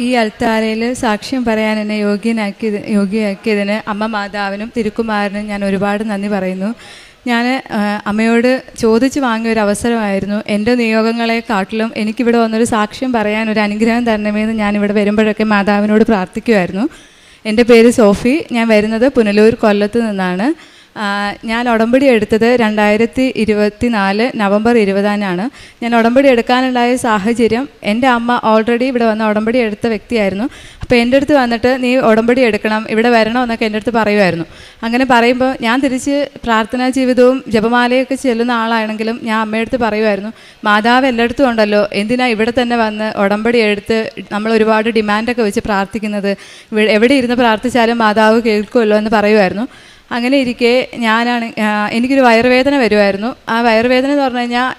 ഈ അൾത്താരയിൽ സാക്ഷ്യം പറയാൻ എന്നെ യോഗ്യയാക്കിയതിന് അമ്മ മാതാവിനും തിരുക്കുമാരനും ഞാൻ ഒരുപാട് നന്ദി പറയുന്നു. ഞാൻ അമ്മയോട് ചോദിച്ച് വാങ്ങിയ ഒരു അവസരമായിരുന്നു. എൻ്റെ നിയോഗങ്ങളെക്കാട്ടിലും എനിക്കിവിടെ വന്നൊരു സാക്ഷ്യം പറയാൻ ഒരു അനുഗ്രഹം തരണമെന്ന് ഞാനിവിടെ വരുമ്പോഴൊക്കെ മാതാവിനോട് പ്രാർത്ഥിക്കുമായിരുന്നു. എൻ്റെ പേര് സോഫി. ഞാൻ വരുന്നത് പുനലൂർ കൊല്ലത്ത് നിന്നാണ്. ഞാൻ ഉടമ്പടി എടുത്തത് 2024 നവംബർ 20-നാണ്. ഞാൻ ഉടമ്പടി എടുക്കാനുണ്ടായ സാഹചര്യം, എൻ്റെ അമ്മ ഓൾറെഡി ഇവിടെ വന്ന് ഉടമ്പടി എടുത്ത വ്യക്തിയായിരുന്നു. അപ്പോൾ എൻ്റെ അടുത്ത് വന്നിട്ട് നീ ഉടമ്പടി എടുക്കണം, ഇവിടെ വരണമെന്നൊക്കെ എൻ്റെ അടുത്ത് പറയുമായിരുന്നു. അങ്ങനെ പറയുമ്പോൾ ഞാൻ തിരിച്ച് പ്രാർത്ഥനാ ജീവിതവും ജപമാലയൊക്കെ ചെല്ലുന്ന ആളാണെങ്കിലും ഞാൻ അമ്മയടുത്ത് പറയുമായിരുന്നു, മാതാവ് എല്ലായിടത്തും ഉണ്ടല്ലോ, എന്തിനാ ഇവിടെ തന്നെ വന്ന് ഉടമ്പടി എടുത്ത് നമ്മൾ ഒരുപാട് ഡിമാൻഡൊക്കെ വെച്ച് പ്രാർത്ഥിക്കുന്നത്, എവിടെ ഇരുന്ന് പ്രാർത്ഥിച്ചാലും മാതാവ് കേൾക്കുമല്ലോ എന്ന് പറയുമായിരുന്നു. അങ്ങനെ ഇരിക്കെ എനിക്കൊരു വയറുവേദന വരുമായിരുന്നു. ആ വയറുവേദന എന്ന് പറഞ്ഞു കഴിഞ്ഞാൽ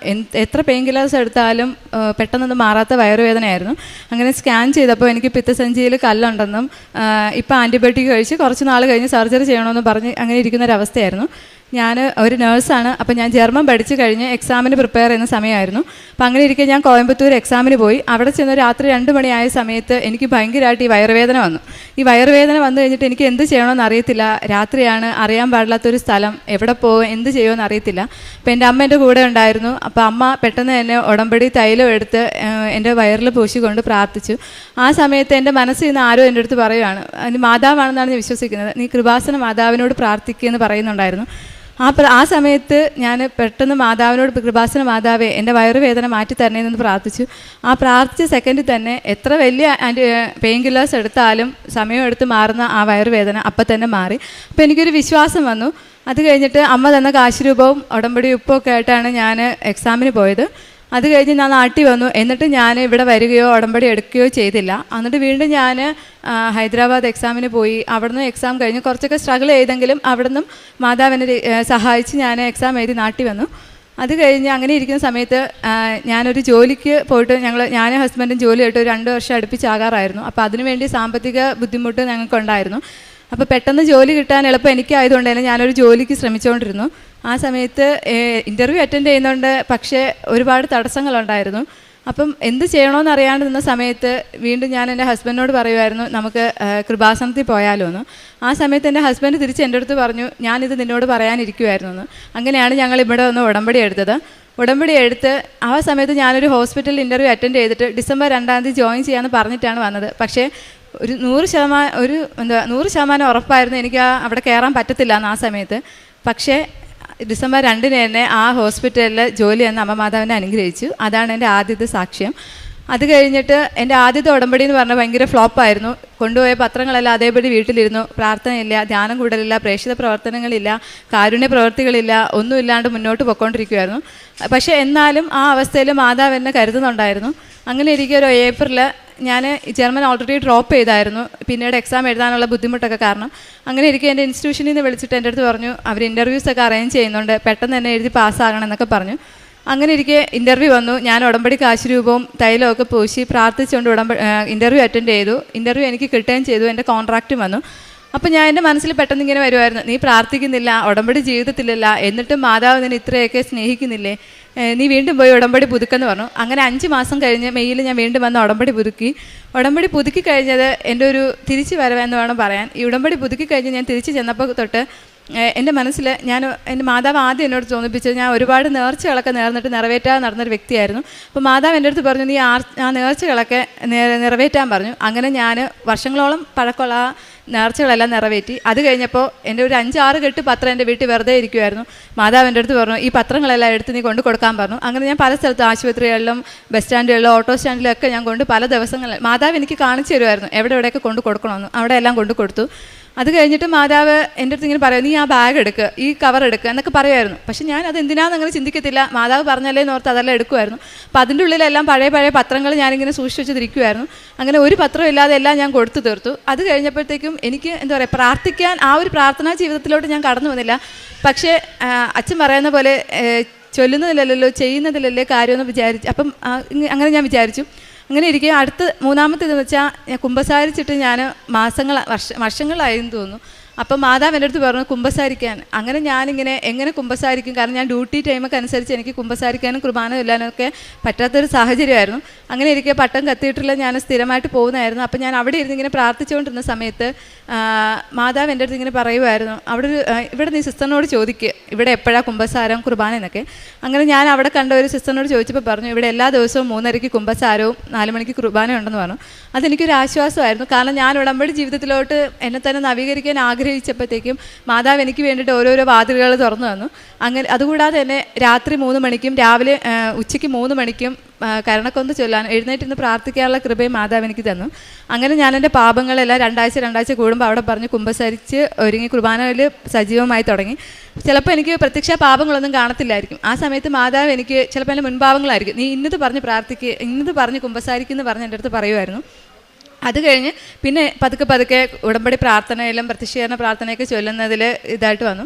എത്ര പെയിൻ കില്ലേഴ്സ് എടുത്താലും പെട്ടെന്നൊന്നും മാറാത്ത വയറുവേദനയായിരുന്നു. അങ്ങനെ സ്കാൻ ചെയ്തപ്പോൾ എനിക്ക് പിത്തസഞ്ചിയിൽ കല്ലുണ്ടെന്നും ഇപ്പോൾ ആൻറ്റിബയോട്ടിക് കഴിച്ച് കുറച്ച് നാൾ കഴിഞ്ഞ് സർജറി ചെയ്യണമെന്നും പറഞ്ഞ് അങ്ങനെ ഇരിക്കുന്നൊരവസ്ഥയായിരുന്നു. ഞാൻ ഒരു നേഴ്സാണ്. അപ്പോൾ ഞാൻ ജർമ്മൻ പഠിച്ച് കഴിഞ്ഞ് എക്സാമിന് പ്രിപ്പയർ ചെയ്യുന്ന സമയമായിരുന്നു. അപ്പോൾ അങ്ങനെ ഇരിക്കെ ഞാൻ കോയമ്പത്തൂർ എക്സാമിന് പോയി. അവിടെ ചെന്ന് രാത്രി 2 മണിയായ സമയത്ത് എനിക്ക് ഭയങ്കരമായിട്ട് ഈ വയറുവേദന വന്നു. ഈ വയറുവേദന വന്നു കഴിഞ്ഞിട്ട് എനിക്ക് എന്ത് ചെയ്യണമെന്ന് അറിയത്തില്ല. രാത്രിയാണ്, അറിയാൻ പാടില്ലാത്തൊരു സ്ഥലം, എവിടെ പോകും, എന്ത് ചെയ്യുമെന്ന് അറിയത്തില്ല. അപ്പോൾ എൻ്റെ അമ്മ എൻ്റെ കൂടെ ഉണ്ടായിരുന്നു. അപ്പോൾ അമ്മ പെട്ടെന്ന് തന്നെ ഉടമ്പടി തൈലം എടുത്ത് എൻ്റെ വയറിൽ പൂശിക്കൊണ്ട് പ്രാർത്ഥിച്ചു. ആ സമയത്ത് എൻ്റെ മനസ്സിൽ നിന്ന് ആരോ എൻ്റെ അടുത്ത് പറയുകയാണ്, അതിന് മാതാവാണെന്നാണ് ഞാൻ വിശ്വസിക്കുന്നത്, നീ കൃപാസന മാതാവിനോട് പ്രാർത്ഥിക്കുകയെന്ന് പറയുന്നുണ്ടായിരുന്നു. ആ സമയത്ത് ഞാൻ പെട്ടെന്ന് മാതാവിനോട്, കൃപാസന മാതാവേ എൻ്റെ വയറുവേദന മാറ്റി തരണേന്ന് പ്രാർത്ഥിച്ചു. ആ പ്രാർത്ഥിച്ച സെക്കൻഡിൽ തന്നെ എത്ര വലിയ പെയിൻ കില്ലേഴ്സ് എടുത്താലും സമയമെടുത്ത് മാറുന്ന ആ വയറുവേദന അപ്പം തന്നെ മാറി. അപ്പോൾ എനിക്കൊരു വിശ്വാസം വന്നു. അത് കഴിഞ്ഞിട്ട് അമ്മ തന്ന കാശുരൂപവും ഉടമ്പടി ഉപ്പൊക്കെ ആയിട്ടാണ് ഞാൻ എക്സാമിന് പോയത്. അത് കഴിഞ്ഞ് ഞാൻ നാട്ടിൽ വന്നു. എന്നിട്ട് ഞാൻ ഇവിടെ വരികയോ ഉടമ്പടി എടുക്കുകയോ ചെയ്തില്ല. എന്നിട്ട് വീണ്ടും ഞാൻ ഹൈദരാബാദ് എക്സാമിന് പോയി. അവിടുന്ന് എക്സാം കഴിഞ്ഞ് കുറച്ചൊക്കെ സ്ട്രഗിൾ ചെയ്തെങ്കിലും അവിടുന്ന് മാതാവിനെ സഹായിച്ച് ഞാൻ എക്സാം എഴുതി നാട്ടിൽ വന്നു. അത് കഴിഞ്ഞ് അങ്ങനെ ഇരിക്കുന്ന സമയത്ത് ഞാനൊരു ജോലിക്ക് പോയിട്ട് ഞാനും ഹസ്ബൻഡും ജോലിയായിട്ട് ഒരു 2 വർഷം അടുപ്പിച്ചാകാറായിരുന്നു. അപ്പോൾ അതിനുവേണ്ടി സാമ്പത്തിക ബുദ്ധിമുട്ട് ഞങ്ങൾക്കുണ്ടായിരുന്നു. അപ്പോൾ പെട്ടെന്ന് ജോലി കിട്ടാൻ എളുപ്പം എനിക്കായതുകൊണ്ട് തന്നെ ഞാനൊരു ജോലിക്ക് ശ്രമിച്ചുകൊണ്ടിരുന്നു. ആ സമയത്ത് ഇൻ്റർവ്യൂ അറ്റൻഡ് ചെയ്യുന്നുണ്ട്, പക്ഷേ ഒരുപാട് തടസ്സങ്ങളുണ്ടായിരുന്നു. അപ്പം എന്ത് ചെയ്യണമെന്ന് അറിയാണ്ട് നിന്ന സമയത്ത് വീണ്ടും ഞാൻ എൻ്റെ ഹസ്ബൻഡിനോട് പറയുമായിരുന്നു, നമുക്ക് കൃപാസനത്തിൽ പോയാലോ എന്ന്. ആ സമയത്ത് എൻ്റെ ഹസ്ബൻഡ് തിരിച്ച് എൻ്റെ അടുത്ത് പറഞ്ഞു, ഞാനിത് നിന്നോട് പറയാനിരിക്കുമായിരുന്നു എന്ന്. അങ്ങനെയാണ് ഞങ്ങൾ ഇവിടെ വന്ന് ഉടമ്പടി എടുത്തത്. ഉടമ്പടി എടുത്ത് ആ സമയത്ത് ഞാനൊരു ഹോസ്പിറ്റലിൽ ഇൻ്റർവ്യൂ അറ്റൻഡ് ചെയ്തിട്ട് ഡിസംബർ 2-ാം തീയതി ജോയിൻ ചെയ്യാമെന്ന് പറഞ്ഞിട്ടാണ് വന്നത്. പക്ഷേ ഒരു 100% ഉറപ്പായിരുന്നു എനിക്ക് അവിടെ കയറാൻ പറ്റത്തില്ല എന്ന് ആ സമയത്ത്. പക്ഷേ ഡിസംബർ 2-ന് തന്നെ ആ ഹോസ്പിറ്റലിൽ ജോലി എന്ന അമ്മ മാതാവിനെ അനുഗ്രഹിച്ചു. അതാണ് എൻ്റെ ആദ്യത്തെ സാക്ഷ്യം. അത് കഴിഞ്ഞിട്ട് എൻ്റെ ആദ്യത്തെ ഉടമ്പടി എന്ന് പറഞ്ഞാൽ ഭയങ്കര ഫ്ലോപ്പായിരുന്നു. കൊണ്ടുപോയ പത്രങ്ങളെല്ലാം അതേപടി വീട്ടിലിരുന്നു. പ്രാർത്ഥനയില്ല, ധ്യാനം കൂടലില്ല, പ്രേക്ഷിത പ്രവർത്തനങ്ങളില്ല, കാരുണ്യ പ്രവർത്തികളില്ല, ഒന്നുമില്ലാണ്ട് മുന്നോട്ട് പൊയ്ക്കൊണ്ടിരിക്കുമായിരുന്നു. പക്ഷേ എന്നാലും ആ അവസ്ഥയിൽ മാതാവ് എന്നെ കരുതുന്നുണ്ടായിരുന്നു. അങ്ങനെ ഇരിക്കുക ഒരു ഏപ്രിൽ ഞാൻ ജർമ്മൻ ഓൾറെഡി ഡ്രോപ്പ് ചെയ്തായിരുന്നു, പിന്നീട് എക്സാം എഴുതാനുള്ള ബുദ്ധിമുട്ടൊക്കെ കാരണം. അങ്ങനെ ഇരിക്കുക എൻ്റെ ഇൻസ്റ്റിറ്റ്യൂഷനിൽ നിന്ന് വിളിച്ചിട്ട് എൻ്റെ അടുത്ത് പറഞ്ഞു, അവർ ഇൻ്റർവ്യൂസൊക്കെ അറേഞ്ച് ചെയ്യുന്നുണ്ട്, പെട്ടെന്ന് തന്നെ എഴുതി പാസ്സാകണം എന്നൊക്കെ പറഞ്ഞു. അങ്ങനെ ഇരിക്കെ ഇൻ്റർവ്യൂ വന്നു. ഞാൻ ഉടമ്പടി കാശുരൂപവും തൈലമൊക്കെ പൂശി പ്രാർത്ഥിച്ചുകൊണ്ട് ഇൻ്റർവ്യൂ അറ്റൻഡ് ചെയ്തു. ഇൻ്റർവ്യൂ എനിക്ക് കിട്ടുകയും ചെയ്തു. എൻ്റെ കോൺട്രാക്റ്റും വന്നു. അപ്പോൾ ഞാൻ എൻ്റെ മനസ്സിൽ പെട്ടെന്ന് ഇങ്ങനെ വരുമായിരുന്നു, നീ പ്രാർത്ഥിക്കുന്നില്ല, ഉടമ്പടി ജീവിതത്തിലില്ല, എന്നിട്ടും മാതാവ് നിന്നെ ഇത്രയൊക്കെ സ്നേഹിക്കുന്നില്ലേ, നീ വീണ്ടും പോയി ഉടമ്പടി പുതുക്കെന്ന് പറഞ്ഞു. അങ്ങനെ 5 മാസം കഴിഞ്ഞ് മെയ്യിൽ ഞാൻ വീണ്ടും വന്ന് ഉടമ്പടി പുതുക്കി കഴിഞ്ഞത് എൻ്റെ ഒരു തിരിച്ചു വരവെന്ന് വേണം പറയാൻ. ഈ ഉടമ്പടി പുതുക്കി കഴിഞ്ഞ് ഞാൻ തിരിച്ച് ചെന്നപ്പോൾ തൊട്ട് എൻ്റെ മനസ്സിൽ എൻ്റെ മാതാവ് ആദ്യം എന്നോട് തോന്നിപ്പിച്ചത്, ഞാൻ ഒരുപാട് നേർച്ചകളൊക്കെ നേർന്നിട്ട് നിറവേറ്റാതെ നടന്നൊരു വ്യക്തിയായിരുന്നു. അപ്പോൾ മാതാവ് എൻ്റെ അടുത്ത് പറഞ്ഞു, നീ ആ നേർച്ചകളൊക്കെ നിറവേറ്റാൻ പറഞ്ഞു. അങ്ങനെ ഞാൻ വർഷങ്ങളോളം പഴക്കമുള്ള ആ നേർച്ചകളെല്ലാം നിറവേറ്റി. അത് കഴിഞ്ഞപ്പോൾ എൻ്റെ ഒരു 5-6 കെട്ട് പത്രം എൻ്റെ വീട്ടിൽ വെറുതെ ഇരിക്കുമായിരുന്നു. മാതാവ് എൻ്റെ അടുത്ത് പറഞ്ഞു, ഈ പത്രങ്ങളെല്ലാം എടുത്ത് നീ കൊണ്ട് കൊടുക്കാൻ പറഞ്ഞു. അങ്ങനെ ഞാൻ പല സ്ഥലത്തും ആശുപത്രികളിലും ബസ് സ്റ്റാൻഡുകളിലും ഓട്ടോ സ്റ്റാൻഡിലും ഒക്കെ ഞാൻ പല ദിവസങ്ങളിൽ മാതാവ് എനിക്ക് കാണിച്ചു തരുമായിരുന്നു എവിടെയൊക്കെ കൊണ്ട് കൊടുക്കണമെന്ന്. അവിടെ എല്ലാം കൊണ്ട് കൊടുത്തു. അത് കഴിഞ്ഞിട്ട് മാതാവ് എൻ്റെ അടുത്ത് ഇങ്ങനെ പറയും, നീ ആ ബാഗ് എടുക്കുക, ഈ കവർ എടുക്കുക എന്നൊക്കെ പറയുമായിരുന്നു. പക്ഷേ ഞാൻ അത് എന്തിനാണെന്ന് അങ്ങനെ ചിന്തിക്കത്തില്ല, മാതാവ് പറഞ്ഞല്ലേ എന്ന് ഓർത്ത് അതെല്ലാം എടുക്കുമായിരുന്നു. അപ്പോൾ അതിൻ്റെ ഉള്ളിലെല്ലാം പഴയ പത്രങ്ങൾ ഞാനിങ്ങനെ സൂക്ഷിച്ചിരിക്കുമായിരുന്നു. അങ്ങനെ ഒരു പത്രം ഇല്ലാതെ എല്ലാം ഞാൻ കൊടുത്തു തീർത്തു. അത് കഴിഞ്ഞപ്പോഴത്തേക്കും എനിക്ക് എന്താ പറയുക, പ്രാർത്ഥിക്കാൻ ആ ഒരു പ്രാർത്ഥനാ ജീവിതത്തിലോട്ട് ഞാൻ കടന്നു വന്നില്ല. പക്ഷേ അച്ഛൻ പറയുന്ന പോലെ ചൊല്ലുന്നതിലല്ലോ ചെയ്യുന്നതിലല്ലേ കാര്യമെന്ന് വിചാരിച്ചു. അപ്പം അങ്ങനെ ഞാൻ വിചാരിച്ചു. അങ്ങനെ ഇരിക്കുക അടുത്ത 3-ാമത്തേതെന്ന് വെച്ചാൽ ഞാൻ കുമ്പസാരിച്ചിട്ട് ഞാൻ വർഷങ്ങളായിരുന്നു തോന്നുന്നു. അപ്പം മാതാവ് എൻ്റെ അടുത്ത് പറഞ്ഞു കുമ്പസാരിക്കാൻ. അങ്ങനെ ഞാനിങ്ങനെ എങ്ങനെ കുമ്പസാരിക്കും, കാരണം ഞാൻ ഡ്യൂട്ടി ടൈമൊക്കെ അനുസരിച്ച് എനിക്ക് കുമ്പസാരിക്കാനും കുർബാന ചൊല്ലാനൊക്കെ പറ്റാത്തൊരു സാഹചര്യമായിരുന്നു. അങ്ങനെ ഇരിക്കെ പട്ടം കത്തീഡ്രലിൽ ഞാൻ സ്ഥിരമായിട്ട് പോകുന്നതായിരുന്നു. അപ്പം ഞാൻ അവിടെ ഇരുന്ന് ഇങ്ങനെ പ്രാർത്ഥിച്ചുകൊണ്ടിരുന്ന സമയത്ത് മാതാവ് എൻ്റെ അടുത്ത് ഇങ്ങനെ പറയുമായിരുന്നു, ഇവിടെ നീ സിസ്റ്ററിനോട് ചോദിക്കുക ഇവിടെ എപ്പോഴാണ് കുമ്പസാരം കുർബാന എന്നൊക്കെ. അങ്ങനെ ഞാൻ അവിടെ കണ്ട ഒരു സിസ്റ്ററിനോട് ചോദിച്ചപ്പോൾ പറഞ്ഞു ഇവിടെ എല്ലാ ദിവസവും 3:30 കുമ്പസാരവും 4 മണിക്ക് കുർബാന ഉണ്ടെന്ന് പറഞ്ഞു. അതെനിക്കൊരു ആശ്വാസമായിരുന്നു. കാരണം ഞാൻ ഉടമ്പടി ജീവിതത്തിലോട്ട് എന്നെ തന്നെ നവീകരിക്കാൻ ആഗ്രഹിച്ചപ്പോഴത്തേക്കും മാതാവ് എനിക്ക് വേണ്ടിയിട്ട് ഓരോരോ വാതിലുകൾ തുറന്നു തന്നു. അങ്ങനെ അതുകൂടാതെ തന്നെ രാത്രി 3 മണിക്കും രാവിലെ ഉച്ചയ്ക്ക് 3 മണിക്കും കരണക്കൊന്ത് ചൊല്ലാൻ എഴുന്നേറ്റിരുന്ന് പ്രാർത്ഥിക്കാനുള്ള കൃപയും മാതാവ് എനിക്ക് തന്നു. അങ്ങനെ ഞാൻ എൻ്റെ പാപങ്ങളെല്ലാം രണ്ടാഴ്ച കൂടുമ്പോൾ അവിടെ പറഞ്ഞ് കുമ്പസരിച്ച് ഒരുങ്ങി കുർബാനയിൽ സജീവമായി തുടങ്ങി. ചിലപ്പോൾ എനിക്ക് പ്രത്യക്ഷ പാപങ്ങളൊന്നും കാണത്തില്ലായിരിക്കും. ആ സമയത്ത് മാതാവ് എനിക്ക് ചിലപ്പോൾ എൻ്റെ മുൻപാപങ്ങളായിരിക്കും, നീ ഇന്നത് പറഞ്ഞ് പ്രാർത്ഥിക്കുക, ഇന്നത് പറഞ്ഞ് കുമ്പസാരിക്കുമെന്ന് പറഞ്ഞ് എൻ്റെ അടുത്ത് പറയുമായിരുന്നു. അത് കഴിഞ്ഞ് പിന്നെ പതുക്കെ ഉടമ്പടി പ്രാർത്ഥനയിലും പ്രത്യക്ഷീകരണ പ്രാർത്ഥനയൊക്കെ ചൊല്ലുന്നതിൽ ഇതായിട്ട് വന്നു.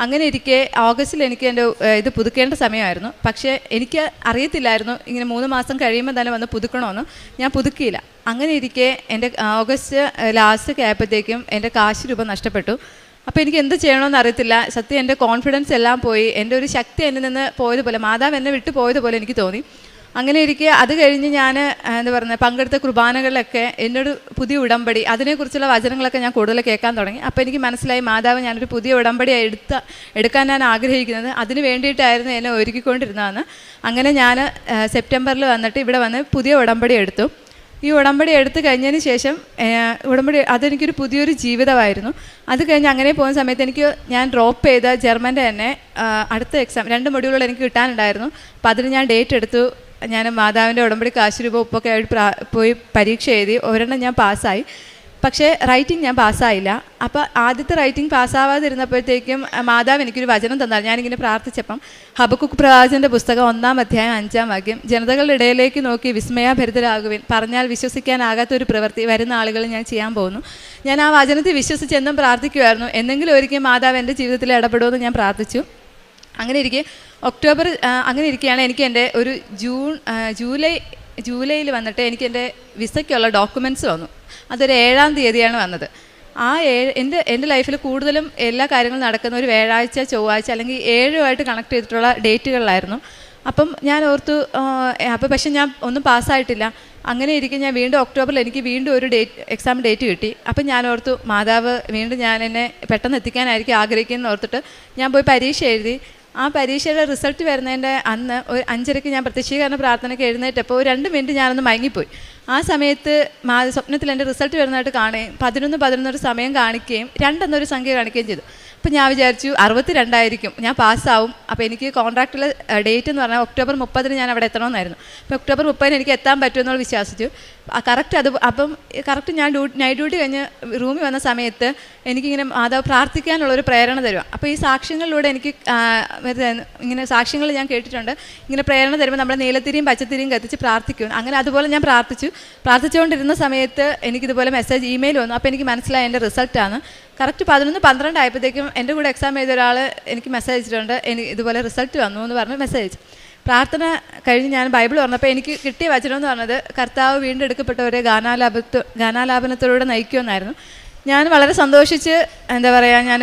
അങ്ങനെ ഇരിക്കെ ഓഗസ്റ്റിൽ എനിക്ക് എൻ്റെ ഇത് പുതുക്കേണ്ട സമയമായിരുന്നു. പക്ഷേ എനിക്ക് അറിയത്തില്ലായിരുന്നു ഇങ്ങനെ 3 മാസം കഴിയുമ്പോൾ തന്നെ വന്ന് പുതുക്കണമെന്ന്. ഞാൻ പുതുക്കിയില്ല. അങ്ങനെ ഇരിക്കെ എൻ്റെ ഓഗസ്റ്റ് ലാസ്റ്റൊക്കെ ആയപ്പോഴത്തേക്കും എൻ്റെ കാശ് രൂപ നഷ്ടപ്പെട്ടു. അപ്പോൾ എനിക്ക് എന്ത് ചെയ്യണമെന്ന് അറിയത്തില്ല. സത്യം എൻ്റെ കോൺഫിഡൻസ് എല്ലാം പോയി, എൻ്റെ ഒരു ശക്തി എന്നിൽ നിന്ന് പോയതുപോലെ, മാതാവ് എന്നെ വിട്ടു പോയതുപോലെ എനിക്ക് തോന്നി. അങ്ങനെ ഇരിക്കെ അത് കഴിഞ്ഞ് ഞാൻ എന്താ പറയുന്നത് പങ്കെടുത്ത കുർബാനകളിലൊക്കെ എന്നോട് പുതിയ ഉടമ്പടി അതിനെക്കുറിച്ചുള്ള വചനങ്ങളൊക്കെ ഞാൻ കൂടുതൽ കേൾക്കാൻ തുടങ്ങി. അപ്പോൾ എനിക്ക് മനസ്സിലായി മാതാവ് ഞാനൊരു പുതിയ ഉടമ്പടി എടുക്കാൻ ഞാൻ ആഗ്രഹിക്കുന്നത് അതിന് വേണ്ടിയിട്ടായിരുന്നു എന്നെ ഒരുക്കിക്കൊണ്ടിരുന്നതെന്ന്. അങ്ങനെ ഞാൻ സെപ്റ്റംബറിൽ വന്നിട്ട് ഇവിടെ വന്ന് പുതിയ ഉടമ്പടി എടുത്തു. ഈ ഉടമ്പടി എടുത്തു കഴിഞ്ഞതിന് ശേഷം അതെനിക്കൊരു പുതിയൊരു ജീവിതമായിരുന്നു. അത് കഴിഞ്ഞ് അങ്ങനെ പോകുന്ന സമയത്ത് ഞാൻ ഡ്രോപ്പ് ചെയ്ത ജർമ്മൻ്റെ തന്നെ അടുത്ത എക്സാം 2 മൊഡ്യൂളുകൾ എനിക്ക് കിട്ടാനുണ്ടായിരുന്നു. അപ്പോൾ അതിന് ഞാൻ ഡേറ്റ് എടുത്തു. ഞാൻ മാതാവിൻ്റെ ഉടമ്പടി കാശ് രൂപ ഉപ്പൊക്കെ ആയിട്ട് പോയി പരീക്ഷ എഴുതി. ഒരെണ്ണം ഞാൻ പാസ്സായി, പക്ഷേ റൈറ്റിംഗ് ഞാൻ പാസ്സായില്ല. അപ്പോൾ ആദ്യത്തെ റൈറ്റിംഗ് പാസ്സാവാതിരുന്നപ്പോഴത്തേക്കും മാതാവ് എനിക്കൊരു വചനം തന്നാൽ ഞാനിങ്ങനെ പ്രാർത്ഥിച്ചപ്പം ഹബക്കുക്ക് പ്രവാചകൻ്റെ പുസ്തകം 1-ാം അധ്യായം 5-ാം വാക്യം, ജനതകളുടെ ഇടയിലേക്ക് നോക്കി വിസ്മയാഭരിതരാകുവിൻ, പറഞ്ഞാൽ വിശ്വസിക്കാനാകാത്തൊരു പ്രവൃത്തി വരുന്ന ആളുകൾ ഞാൻ ചെയ്യാൻ പോകുന്നു. ഞാൻ ആ വചനത്തെ വിശ്വസിച്ചെന്നും പ്രാർത്ഥിക്കുമായിരുന്നു. എന്തെങ്കിലും ഒരിക്കലും മാതാവ് എൻ്റെ ജീവിതത്തിൽ ഇടപെടുമെന്ന് ഞാൻ പ്രാർത്ഥിച്ചു. അങ്ങനെ ഇരിക്കെ അങ്ങനെ ഇരിക്കുകയാണ് എനിക്ക് എൻ്റെ ഒരു ജൂലൈയിൽ വന്നിട്ട് എനിക്ക് എൻ്റെ വിസയ്ക്കുള്ള ഡോക്യുമെൻറ്റ്സ് വന്നു. അതൊരു 7-ാം തീയതിയാണ് വന്നത്. ആ എൻ്റെ ലൈഫിൽ കൂടുതലും എല്ലാ കാര്യങ്ങളും നടക്കുന്ന ഒരു വ്യാഴാഴ്ച, ചൊവ്വാഴ്ച അല്ലെങ്കിൽ 7-ആയിട്ട് കണക്ട് ചെയ്തിട്ടുള്ള ഡേറ്റുകളിലായിരുന്നു. അപ്പം ഞാൻ ഓർത്തു പക്ഷെ ഞാൻ ഒന്നും പാസ്സായിട്ടില്ല. അങ്ങനെ ഇരിക്കും ഞാൻ വീണ്ടും ഒക്ടോബറിൽ എനിക്ക് വീണ്ടും ഒരു എക്സാം ഡേറ്റ് കിട്ടി. അപ്പം ഞാൻ ഓർത്തു മാതാവ് വീണ്ടും ഞാൻ എന്നെ പെട്ടെന്ന് എത്തിക്കാനായിരിക്കും ആഗ്രഹിക്കുന്നത് ഓർത്തിട്ട് ഞാൻ പോയി പരീക്ഷ എഴുതി. ആ പരീക്ഷയുടെ റിസൾട്ട് വരുന്നതിൻ്റെ അന്ന് ഒരു 5:30 ഞാൻ പ്രത്യക്ഷീകരണ പ്രാർത്ഥനയ്ക്ക് എഴുന്നേറ്റപ്പോൾ ഒരു 2 മിനിറ്റ് ഞാനൊന്ന് മയങ്ങിപ്പോയി. ആ സമയത്ത് സ്വപ്നത്തിൽ എൻ്റെ റിസൾട്ട് വരുന്നതായിട്ട് കാണുകയും 11 സമയം കാണിക്കുകയും 2 എന്നൊരു സംഖ്യ കാണിക്കുകയും ചെയ്തു. അപ്പോൾ ഞാൻ വിചാരിച്ചു 62 ആയിരിക്കും, ഞാൻ പാസ്സാവും. അപ്പോൾ എനിക്ക് കോൺട്രാക്റ്റിലെ ഡേറ്റ് എന്ന് പറഞ്ഞാൽ ഒക്ടോബർ 30 ഞാൻ അവിടെ എത്തണമെന്നായിരുന്നു. അപ്പോൾ ഒക്ടോബർ 30 എനിക്ക് എത്താൻ പറ്റുമെന്നുള്ള വിശ്വസിച്ചു. കറക്റ്റ് ഞാൻ നൈറ്റ് ഡ്യൂട്ടി കഴിഞ്ഞ് റൂമിൽ വന്ന സമയത്ത് എനിക്കിങ്ങനെ മാതാവ് പ്രാർത്ഥിക്കാനുള്ളൊരു പ്രേരണ തരുക. അപ്പോൾ ഈ സാക്ഷ്യങ്ങളിലൂടെ എനിക്ക് ഇങ്ങനെ സാക്ഷ്യങ്ങൾ ഞാൻ കേട്ടിട്ടുണ്ട്, ഇങ്ങനെ പ്രേരണ തരുമ്പോൾ നമ്മുടെ നീലത്തിരിയും പച്ചത്തിരിയും കത്തിച്ച് പ്രാർത്ഥിക്കും. അങ്ങനെ അതുപോലെ ഞാൻ പ്രാർത്ഥിച്ചുകൊണ്ടിരുന്ന സമയത്ത് എനിക്കിതുപോലെ ഇമെയിൽ വന്നു. അപ്പോൾ എനിക്ക് മനസ്സിലായി എൻ്റെ റിസൾട്ടാണ്. കറക്റ്റ് 11-12 ആയപ്പോഴത്തേക്കും എൻ്റെ കൂടെ എക്സാം ചെയ്ത ഒരാൾ എനിക്ക് മെസ്സേജ് അയച്ചിട്ടുണ്ട്, എനിക്ക് ഇതുപോലെ റിസൾട്ട് വന്നു എന്ന് പറഞ്ഞ് മെസ്സേജ് അയച്ചു. പ്രാർത്ഥന കഴിഞ്ഞ് ഞാൻ ബൈബിൾ പറഞ്ഞപ്പോൾ എനിക്ക് കിട്ടിയ വചനം എന്ന് പറഞ്ഞത് കർത്താവ് വീണ്ടെടുക്കപ്പെട്ടവരെ ഗാനാലാപനത്തിലൂടെ നയിക്കുമെന്നായിരുന്നു. ഞാൻ വളരെ സന്തോഷിച്ച് എന്താ പറയുക, ഞാൻ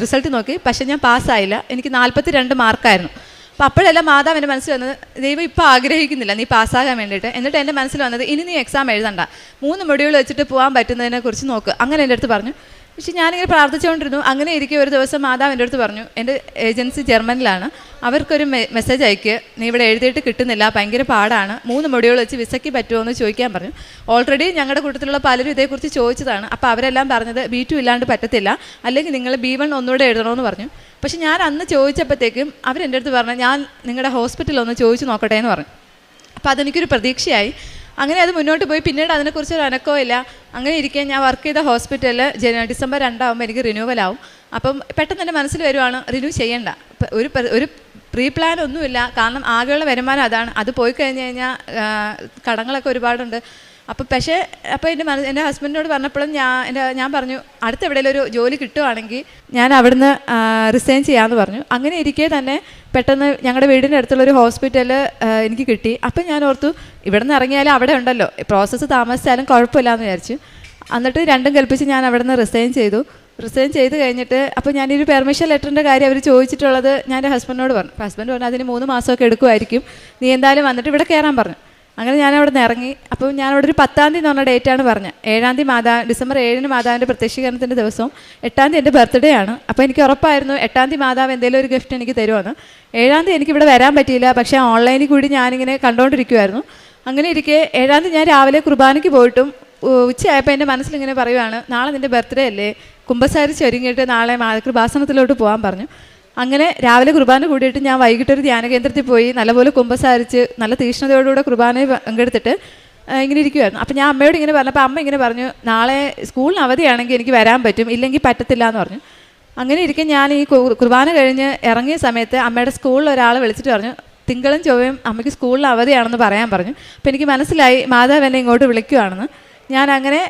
റിസൾട്ട് നോക്കി, പക്ഷേ ഞാൻ പാസ്സായില്ല. എനിക്ക് 42 മാർക്കായിരുന്നു. അപ്പോൾ അപ്പോഴെല്ലാം മാതാവ് എൻ്റെ മനസ്സിൽ വന്നത്, ദൈവം ഇപ്പോൾ ആഗ്രഹിക്കുന്നില്ല നീ പാസ്സാകാൻ വേണ്ടിയിട്ട്. എന്നിട്ട് എൻ്റെ മനസ്സിൽ വന്നത്, ഇനി നീ എക്സാം എഴുതണ്ട, 3 മൊഡ്യൂൾ വെച്ചിട്ട് പോകാൻ പറ്റുന്നതിനെക്കുറിച്ച് നോക്ക്. അങ്ങനെ എൻ്റെ അടുത്ത് പറഞ്ഞു. പക്ഷേ ഞാനിങ്ങനെ പ്രാർത്ഥിച്ചുകൊണ്ടിരുന്നു. അങ്ങനെ ഇരിക്കെ ഒരു ദിവസം മാതാവ് എൻ്റെ അടുത്ത് പറഞ്ഞു, എൻ്റെ ഏജൻസി ജർമ്മനിലാണ്, അവർക്കൊരു മെസ്സേജ് അയക്കുക, നീ ഇവിടെ എഴുതിയിട്ട് കിട്ടുന്നില്ല, ഭയങ്കര പാടാണ്, 3 മൊഡ്യൂൾ വെച്ച് വിസയ്ക്ക് പറ്റുമോ എന്ന് ചോദിക്കാൻ പറഞ്ഞു. ഓൾറെഡി ഞങ്ങളുടെ കൂട്ടത്തിലുള്ള പലരും ഇതേക്കുറിച്ച് ചോദിച്ചതാണ്. അപ്പോൾ അവരെല്ലാം പറഞ്ഞത് B2 ഇല്ലാണ്ട് പറ്റത്തില്ല, അല്ലെങ്കിൽ നിങ്ങൾ B1 ഒന്നുകൂടെ എഴുതണമെന്ന് പറഞ്ഞു. പക്ഷെ ഞാൻ അന്ന് ചോദിച്ചപ്പോഴത്തേക്കും അവരെൻ്റെ അടുത്ത് പറഞ്ഞു, ഞാൻ നിങ്ങളുടെ ഹോസ്പിറ്റലിൽ ഒന്ന് ചോദിച്ചു നോക്കട്ടെ എന്ന് പറഞ്ഞു. അപ്പോൾ അതെനിക്കൊരു പ്രതീക്ഷയായി. അങ്ങനെ അത് മുന്നോട്ട് പോയി. പിന്നീട് അതിനെക്കുറിച്ചൊരു അനക്കവും ഇല്ല. അങ്ങനെ ഇരിക്കാൻ ഞാൻ വർക്ക് ചെയ്ത ഹോസ്പിറ്റലിൽ ഡിസംബർ 2 ആകുമ്പോൾ എനിക്ക് റിന്യൂവലാവും. അപ്പം പെട്ടെന്ന് എൻ്റെ മനസ്സിൽ വരുവാണ്, റിന്യൂ ചെയ്യണ്ട, ഒരു പ്രീ പ്ലാൻ ഒന്നുമില്ല, കാരണം ആകെയുള്ള വരുമാനം അതാണ്. അത് പോയി കഴിഞ്ഞ് കഴിഞ്ഞാൽ കടങ്ങളൊക്കെ ഒരുപാടുണ്ട്. അപ്പോൾ എൻ്റെ ഹസ്ബൻഡിനോട് പറഞ്ഞപ്പോഴും ഞാൻ പറഞ്ഞു, അടുത്ത് എവിടെയെങ്കിലും ഒരു ജോലി കിട്ടുവാണെങ്കിൽ ഞാൻ അവിടുന്ന് റിസൈൻ ചെയ്യാമെന്ന് പറഞ്ഞു. അങ്ങനെ ഇരിക്കെ തന്നെ പെട്ടെന്ന് ഞങ്ങളുടെ വീടിൻ്റെ അടുത്തുള്ളൊരു ഹോസ്പിറ്റൽ എനിക്ക് കിട്ടി. അപ്പം ഞാൻ ഓർത്തു, ഇവിടെ നിന്ന് ഇറങ്ങിയാലും അവിടെ ഉണ്ടല്ലോ, പ്രോസസ്സ് താമസിച്ചാലും കുഴപ്പമില്ല എന്ന് വിചാരിച്ചു. എന്നിട്ട് രണ്ടും കൽപ്പിച്ച് ഞാൻ അവിടെ നിന്ന് റിസൈൻ ചെയ്തു. റിസൈൻ ചെയ്ത് കഴിഞ്ഞിട്ട് അപ്പോൾ ഞാനൊരു പെർമിഷൻ ലെറ്ററിൻ്റെ കാര്യം അവർ ചോദിച്ചിട്ടുള്ളത് ഞാൻ എൻ്റെ ഹസ്ബൻഡിനോട് പറഞ്ഞു. അപ്പോൾ ഹസ്ബൻഡ് പറഞ്ഞു അതിന് 3 മാസമൊക്കെ എടുക്കുമായിരിക്കും, നീ എന്തായാലും വന്നിട്ട് ഇവിടെ കയറാൻ പറഞ്ഞു. അങ്ങനെ ഞാൻ അവിടെ നിന്ന് ഇറങ്ങി. അപ്പോൾ ഞാനവിടെ ഒരു 10-ാം തീയതി എന്ന് പറഞ്ഞ ഡേറ്റാണ് പറഞ്ഞത്. 7-ാം തീയതി ഡിസംബർ 7-ന് മാതാവിൻ്റെ പ്രത്യക്ഷീകരണത്തിൻ്റെ ദിവസവും 8-ാം തീയതി എൻ്റെ ബർത്ത്ഡേ ആണ്. അപ്പോൾ എനിക്ക് ഉറപ്പായിരുന്നു 8-ാം തീയതി മാതാവ് എന്തെങ്കിലും ഒരു ഗിഫ്റ്റ് എനിക്ക് തരുമെന്ന്. 7-ാം തീയതി എനിക്കിവിടെ വരാൻ പറ്റിയില്ല, പക്ഷേ ഓൺലൈനിൽ കൂടി ഞാനിങ്ങനെ കണ്ടുകൊണ്ടിരിക്കുമായിരുന്നു. അങ്ങനെ ഇരിക്കെ 7-ാം തീയതി ഞാൻ രാവിലെ കുർബാനയ്ക്ക് പോയിട്ടും ഉച്ചയായപ്പോൾ എൻ്റെ മനസ്സിലിങ്ങനെ പറയുവാണ്, നാളെ നിൻ്റെ ബർത്ത്ഡേ അല്ലേ, കുമ്പസാരിച്ച് ഒരുങ്ങിയിട്ട് നാളെ കൃപാസനത്തിലോട്ട് പോകാൻ പറഞ്ഞു. അങ്ങനെ രാവിലെ കുർബാന കൂടിയിട്ട് ഞാൻ വൈകിട്ടൊരു ധ്യാന കേന്ദ്രത്തിൽ പോയി നല്ലപോലെ കുമ്പസാരിച്ച് നല്ല തീക്ഷ്ണതയോടുകൂടെ കുർബാനയിൽ പങ്കെടുത്തിട്ട് ഇങ്ങനെ ഇരിക്കുമായിരുന്നു. അപ്പോൾ ഞാൻ അമ്മയോട് ഇങ്ങനെ പറഞ്ഞപ്പോൾ അമ്മ ഇങ്ങനെ പറഞ്ഞു, നാളെ സ്കൂളിന് അവധിയാണെങ്കിൽ എനിക്ക് വരാൻ പറ്റും, ഇല്ലെങ്കിൽ പറ്റത്തില്ല എന്ന് പറഞ്ഞു. അങ്ങനെ ഇരിക്കെ ഞാൻ ഈ കുർബാന കഴിഞ്ഞ് ഇറങ്ങിയ സമയത്ത് അമ്മയുടെ സ്കൂളിൽ ഒരാളെ വിളിച്ചിട്ട് പറഞ്ഞു, തിങ്കളും ചൊവ്വയും അമ്മയ്ക്ക് സ്കൂളിൽ അവധിയാണെന്ന് പറയാൻ പറഞ്ഞു. അപ്പോൾ എനിക്ക് മനസ്സിലായി മാതാവ് എന്നെ ഇങ്ങോട്ട് വിളിക്കുകയാണെന്ന്. ഞാൻ അങ്ങനെ